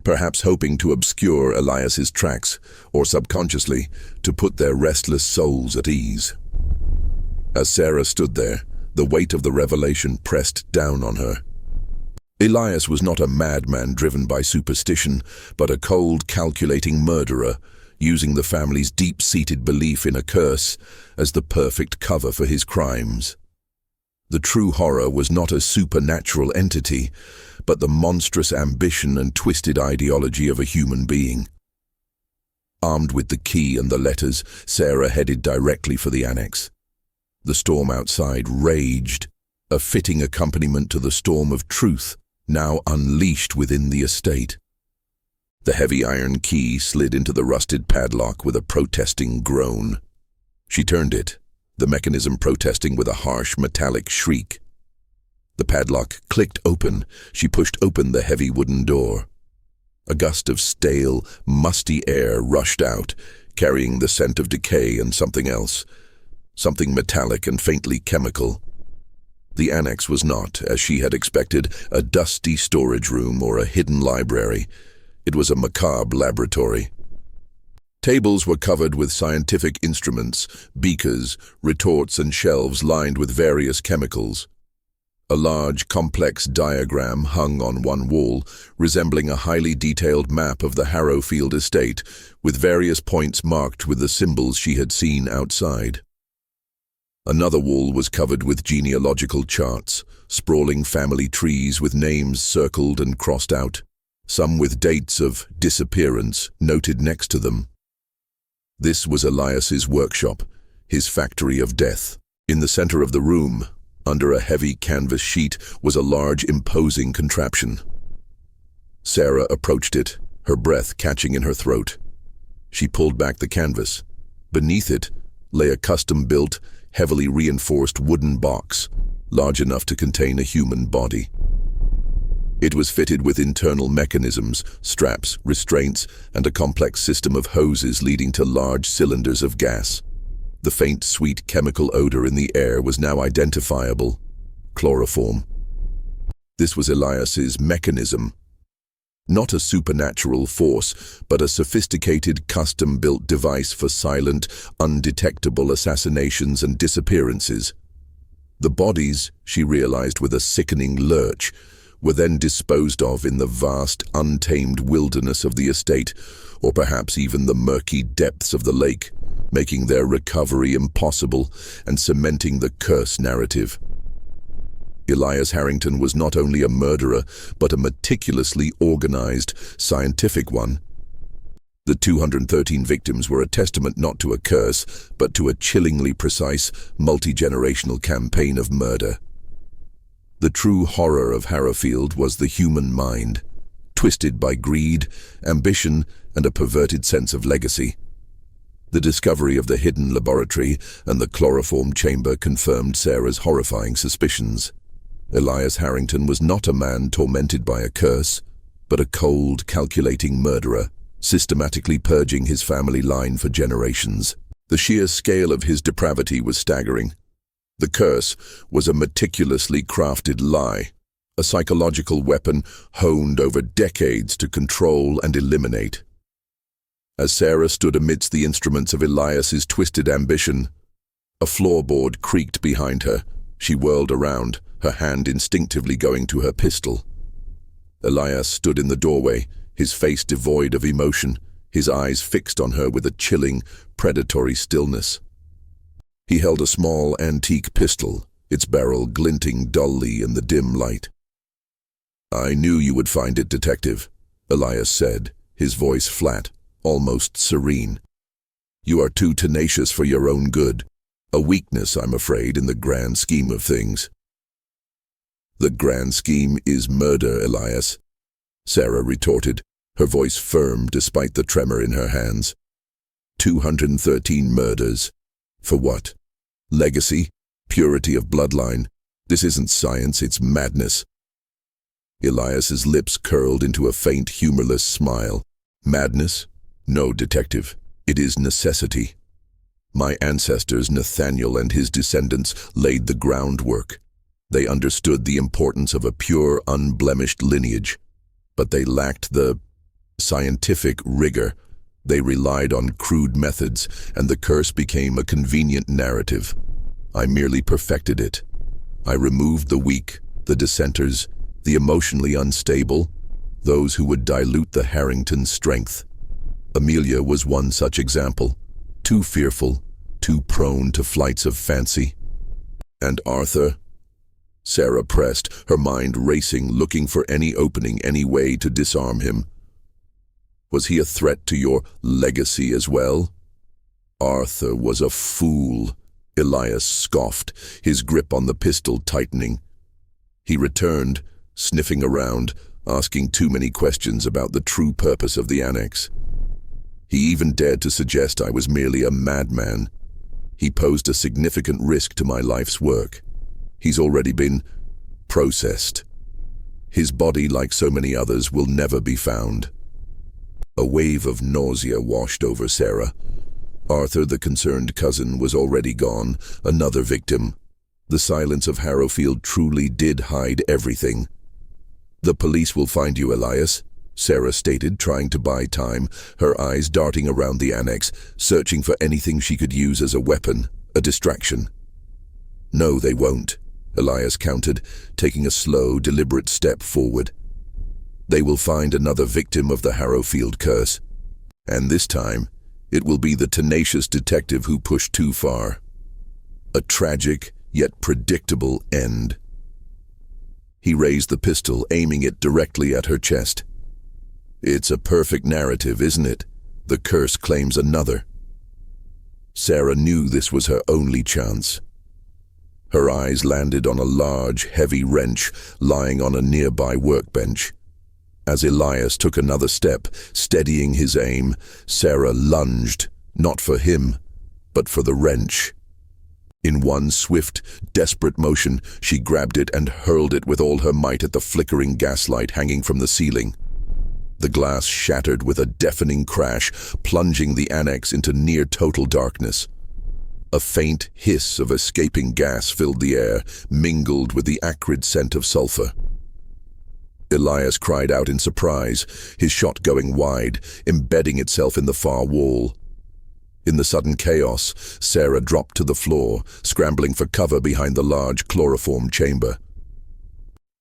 [SPEAKER 1] perhaps hoping to obscure Elias's tracks, or subconsciously to put their restless souls at ease. As Sarah stood there, the weight of the revelation pressed down on her. Elias was not a madman driven by superstition, but a cold, calculating murderer, using the family's deep-seated belief in a curse as the perfect cover for his crimes. The true horror was not a supernatural entity, but the monstrous ambition and twisted ideology of a human being. Armed with the key and the letters, Sarah headed directly for the annex. The storm outside raged, a fitting accompaniment to the storm of truth now unleashed within the estate. The heavy iron key slid into the rusted padlock with a protesting groan. She turned it, the mechanism protesting with a harsh metallic shriek. The padlock clicked open. She pushed open the heavy wooden door. A gust of stale, musty air rushed out, carrying the scent of decay and something else, something metallic and faintly chemical. The annex was not, as she had expected, a dusty storage room or a hidden library. It was a macabre laboratory. Tables were covered with scientific instruments, beakers, retorts, and shelves lined with various chemicals. A large, complex diagram hung on one wall, resembling a highly detailed map of the Harrowfield Estate, with various points marked with the symbols she had seen outside. Another wall was covered with genealogical charts, sprawling family trees with names circled and crossed out, some with dates of disappearance noted next to them. This was Elias's workshop, his factory of death. In the center of the room, under a heavy canvas sheet, was a large, imposing contraption. Sarah approached it, her breath catching in her throat. She pulled back the canvas. Beneath it lay a custom-built, heavily reinforced wooden box, large enough to contain a human body. It was fitted with internal mechanisms, straps, restraints, and a complex system of hoses leading to large cylinders of gas. The faint, sweet chemical odor in the air was now identifiable: chloroform. This was Elias's mechanism, Not a supernatural force, but a sophisticated custom-built device for silent, undetectable assassinations and disappearances. The bodies, she realized with a sickening lurch, were then disposed of in the vast, untamed wilderness of the estate, or perhaps even the murky depths of the lake, making their recovery impossible and cementing the curse narrative. Elias Harrington was not only a murderer, but a meticulously organized, scientific one. The 213 victims were a testament not to a curse, but to a chillingly precise, multi-generational campaign of murder. The true horror of Harrowfield was the human mind, twisted by greed, ambition, and a perverted sense of legacy. The discovery of the hidden laboratory and the chloroform chamber confirmed Sarah's horrifying suspicions. Elias Harrington was not a man tormented by a curse, but a cold, calculating murderer, systematically purging his family line for generations. The sheer scale of his depravity was staggering. The curse was a meticulously crafted lie, a psychological weapon honed over decades to control and eliminate. As Sarah stood amidst the instruments of Elias's twisted ambition, a floorboard creaked behind her. She whirled around, her hand instinctively going to her pistol. Elias stood in the doorway, his face devoid of emotion, his eyes fixed on her with a chilling, predatory stillness. He held a small, antique pistol, its barrel glinting dully in the dim light. "I knew you would find it, Detective," Elias said, his voice flat, almost serene. "You are too tenacious for your own good. A weakness, I'm afraid, in the grand scheme of things." "The grand scheme is murder, Elias," Sarah retorted, her voice firm despite the tremor in her hands. 213 murders. For what? Legacy? Purity of bloodline? This isn't science, it's madness. Elias's lips curled into a faint, humorless smile. Madness? No, Detective. It is necessity. My ancestors, Nathaniel and his descendants, laid the groundwork. They understood the importance of a pure, unblemished lineage, but they lacked the scientific rigor. They relied on crude methods, and the curse became a convenient narrative. I merely perfected it. I removed the weak, the dissenters, the emotionally unstable, those who would dilute the Harrington strength. Amelia was one such example, too fearful, too prone to flights of fancy. And Arthur? Sarah pressed, her mind racing, looking for any opening, any way to disarm him. Was he a threat to your legacy as well? Arthur was a fool, Elias scoffed, his grip on the pistol tightening. He returned, sniffing around, asking too many questions about the true purpose of the annex. He even dared to suggest I was merely a madman. He posed a significant risk to my life's work. He's already been processed. His body, like so many others, will never be found. A wave of nausea washed over Sarah. Arthur, the concerned cousin, was already gone, another victim. The silence of Harrowfield truly did hide everything. The police will find you, Elias, Sarah stated, trying to buy time, her eyes darting around the annex, searching for anything she could use as a weapon, a distraction. No, they won't, Elias countered, taking a slow, deliberate step forward. They will find another victim of the Harrowfield curse. And this time, it will be the tenacious detective who pushed too far. A tragic, yet predictable end. He raised the pistol, aiming it directly at her chest. It's a perfect narrative, isn't it? The curse claims another. Sarah knew this was her only chance. Her eyes landed on a large, heavy wrench lying on a nearby workbench. As Elias took another step, steadying his aim, Sarah lunged, not for him, but for the wrench. In one swift, desperate motion, she grabbed it and hurled it with all her might at the flickering gaslight hanging from the ceiling. The glass shattered with a deafening crash, plunging the annex into near-total darkness. A faint hiss of escaping gas filled the air, mingled with the acrid scent of sulfur. Elias cried out in surprise, his shot going wide, embedding itself in the far wall. In the sudden chaos, Sarah dropped to the floor, scrambling for cover behind the large chloroform chamber.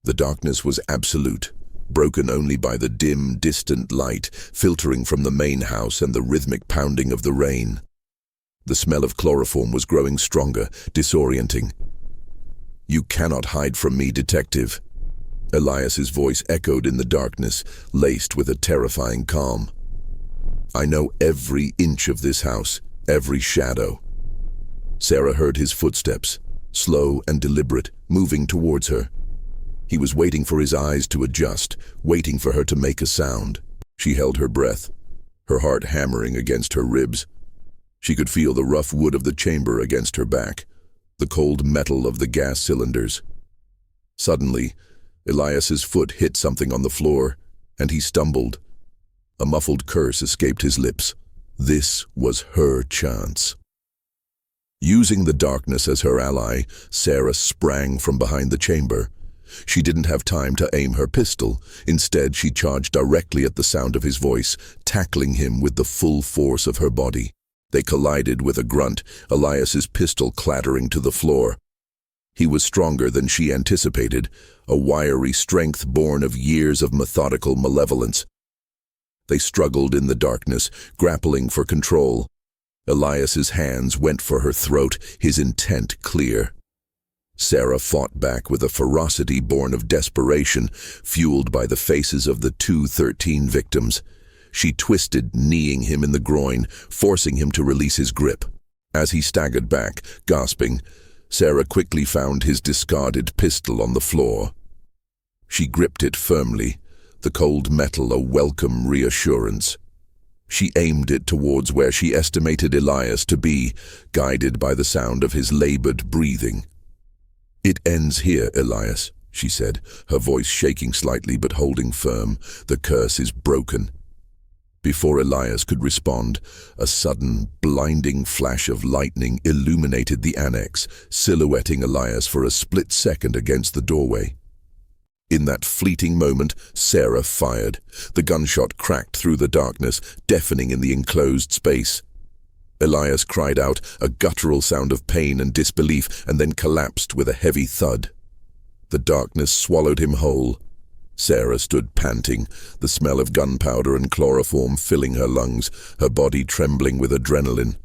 [SPEAKER 1] The darkness was absolute, broken only by the dim, distant light filtering from the main house and the rhythmic pounding of the rain. The smell of chloroform was growing stronger, disorienting. "You cannot hide from me, detective." Elias's voice echoed in the darkness, laced with a terrifying calm. "I know every inch of this house, every shadow." Sarah heard his footsteps, slow and deliberate, moving towards her. He was waiting for his eyes to adjust, waiting for her to make a sound. She held her breath, her heart hammering against her ribs. She could feel the rough wood of the chamber against her back, the cold metal of the gas cylinders. Suddenly, Elias's foot hit something on the floor, and he stumbled. A muffled curse escaped his lips. This was her chance. Using the darkness as her ally, Sarah sprang from behind the chamber. She didn't have time to aim her pistol. Instead, she charged directly at the sound of his voice, tackling him with the full force of her body. They collided with a grunt, Elias's pistol clattering to the floor. He was stronger than she anticipated, a wiry strength born of years of methodical malevolence. They struggled in the darkness, grappling for control. Elias's hands went for her throat, his intent clear. Sarah fought back with a ferocity born of desperation, fueled by the faces of the 213 victims. She twisted, kneeing him in the groin, forcing him to release his grip. As he staggered back, gasping, Sarah quickly found his discarded pistol on the floor. She gripped it firmly, the cold metal a welcome reassurance. She aimed it towards where she estimated Elias to be, guided by the sound of his labored breathing. "It ends here, Elias," she said, her voice shaking slightly but holding firm. "The curse is broken." Before Elias could respond, a sudden, blinding flash of lightning illuminated the annex, silhouetting Elias for a split second against the doorway. In that fleeting moment, Sarah fired. The gunshot cracked through the darkness, deafening in the enclosed space. Elias cried out, a guttural sound of pain and disbelief, and then collapsed with a heavy thud. The darkness swallowed him whole. Sarah stood panting, the smell of gunpowder and chloroform filling her lungs, her body trembling with adrenaline.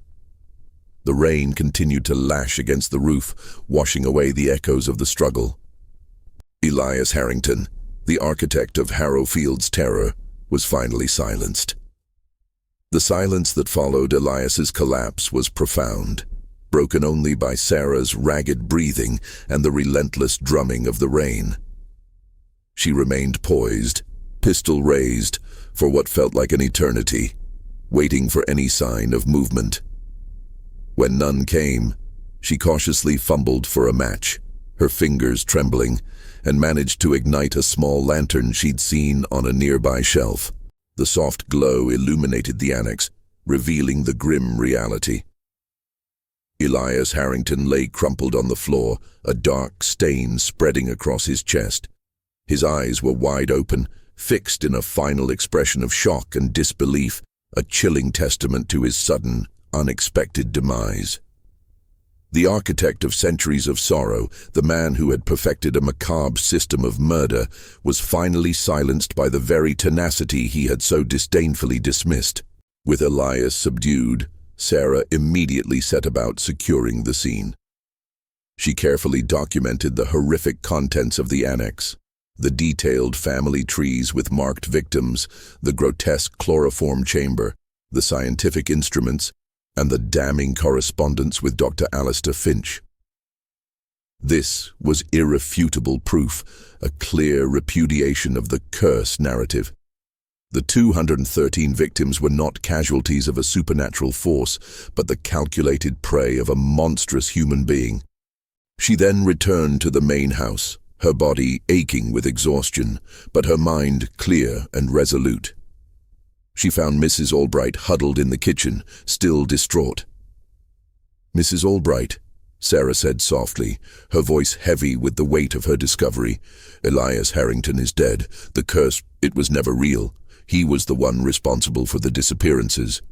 [SPEAKER 1] The rain continued to lash against the roof, washing away the echoes of the struggle. Elias Harrington, the architect of Harrowfield's terror, was finally silenced. The silence that followed Elias's collapse was profound, broken only by Sarah's ragged breathing and the relentless drumming of the rain. She remained poised, pistol raised, for what felt like an eternity, waiting for any sign of movement. When none came, she cautiously fumbled for a match, her fingers trembling, and managed to ignite a small lantern she'd seen on a nearby shelf. The soft glow illuminated the annex, revealing the grim reality. Elias Harrington lay crumpled on the floor, a dark stain spreading across his chest. His eyes were wide open, fixed in a final expression of shock and disbelief, a chilling testament to his sudden, unexpected demise. The architect of centuries of sorrow, the man who had perfected a macabre system of murder, was finally silenced by the very tenacity he had so disdainfully dismissed. With Elias subdued, Sarah immediately set about securing the scene. She carefully documented the horrific contents of the annex. The detailed family trees with marked victims, the grotesque chloroform chamber, the scientific instruments, and the damning correspondence with Dr. Alistair Finch. This was irrefutable proof, a clear repudiation of the curse narrative. The 213 victims were not casualties of a supernatural force, but the calculated prey of a monstrous human being. She then returned to the main house, her body aching with exhaustion, but her mind clear and resolute. She found Mrs. Albright huddled in the kitchen, still distraught. "Mrs. Albright," Sarah said softly, her voice heavy with the weight of her discovery. Elias Harrington is dead. The curse, it was never real. He was the one responsible for the disappearances.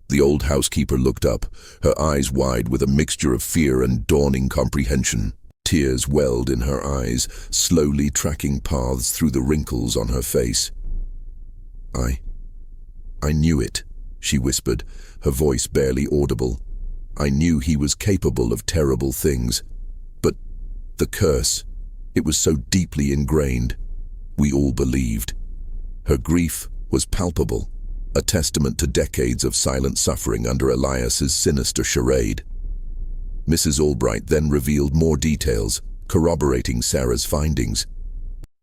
[SPEAKER 1] The old housekeeper looked up, her eyes wide with a mixture of fear and dawning comprehension. Tears welled in her eyes, slowly tracking paths through the wrinkles on her face. I knew it, she whispered, her voice barely audible. I knew he was capable of terrible things. But the curse, it was so deeply ingrained. We all believed. Her grief was palpable, a testament to decades of silent suffering under Elias's sinister charade. Mrs. Albright then revealed more details, corroborating Sarah's findings.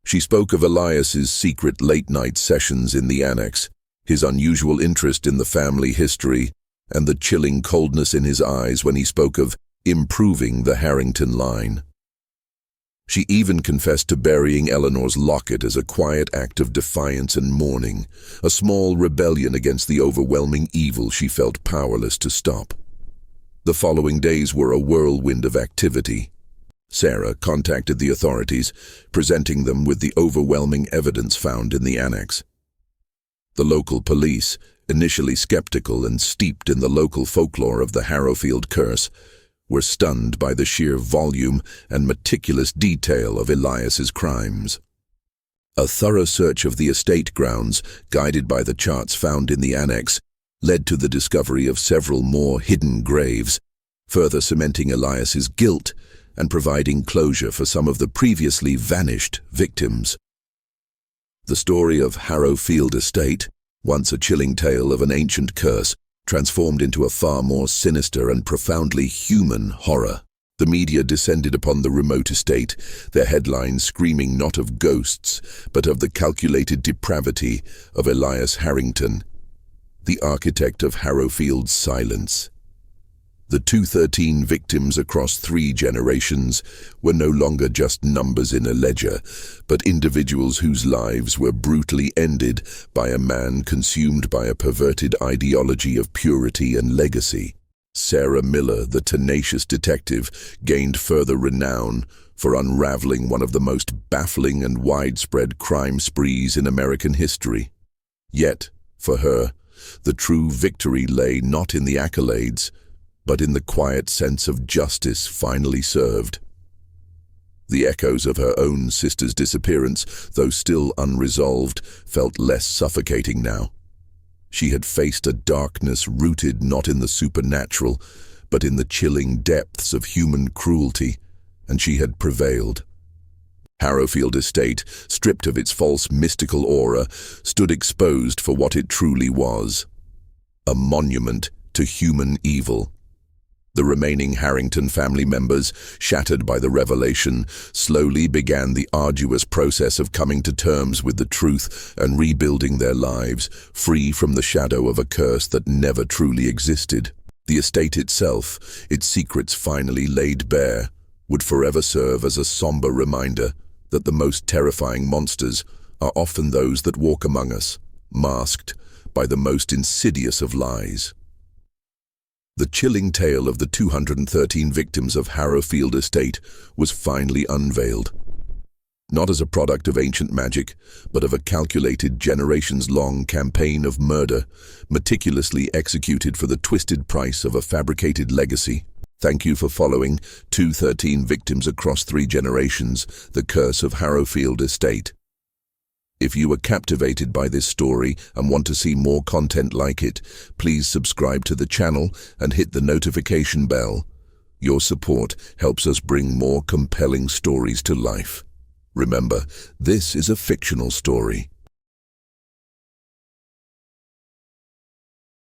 [SPEAKER 1] She spoke of Elias's secret late-night sessions in the annex, his unusual interest in the family history, and the chilling coldness in his eyes when he spoke of improving the Harrington line. She even confessed to burying Eleanor's locket as a quiet act of defiance and mourning, a small rebellion against the overwhelming evil she felt powerless to stop. The following days were a whirlwind of activity. Sarah contacted the authorities, presenting them with the overwhelming evidence found in the annex. The local police, initially skeptical and steeped in the local folklore of the Harrowfield curse, were stunned by the sheer volume and meticulous detail of Elias's crimes. A thorough search of the estate grounds, guided by the charts found in the annex, led to the discovery of several more hidden graves, further cementing Elias's guilt and providing closure for some of the previously vanished victims. The story of Harrowfield Estate, once a chilling tale of an ancient curse, transformed into a far more sinister and profoundly human horror. The media descended upon the remote estate, their headlines screaming not of ghosts, but of the calculated depravity of Elias Harrington, the architect of Harrowfield's silence. The 213 victims across 3 generations were no longer just numbers in a ledger, but individuals whose lives were brutally ended by a man consumed by a perverted ideology of purity and legacy. Sarah Miller, the tenacious detective, gained further renown for unraveling one of the most baffling and widespread crime sprees in American history. Yet, for her, the true victory lay not in the accolades, but in the quiet sense of justice finally served. The echoes of her own sister's disappearance, though still unresolved, felt less suffocating now. She had faced a darkness rooted not in the supernatural, but in the chilling depths of human cruelty, and she had prevailed. Harrowfield Estate, stripped of its false mystical aura, stood exposed for what it truly was: a monument to human evil. The remaining Harrington family members, shattered by the revelation, slowly began the arduous process of coming to terms with the truth and rebuilding their lives, free from the shadow of a curse that never truly existed. The estate itself, its secrets finally laid bare, would forever serve as a somber reminder that the most terrifying monsters are often those that walk among us, masked by the most insidious of lies. The chilling tale of the 213 victims of Harrowfield Estate was finally unveiled. Not as a product of ancient magic, but of a calculated generations-long campaign of murder, meticulously executed for the twisted price of a fabricated legacy. Thank you for following 213 Victims Across 3 Generations, The Curse of Harrowfield Estate. If you were captivated by this story and want to see more content like it, please subscribe to the channel and hit the notification bell. Your support helps us bring more compelling stories to life. Remember, this is a fictional story,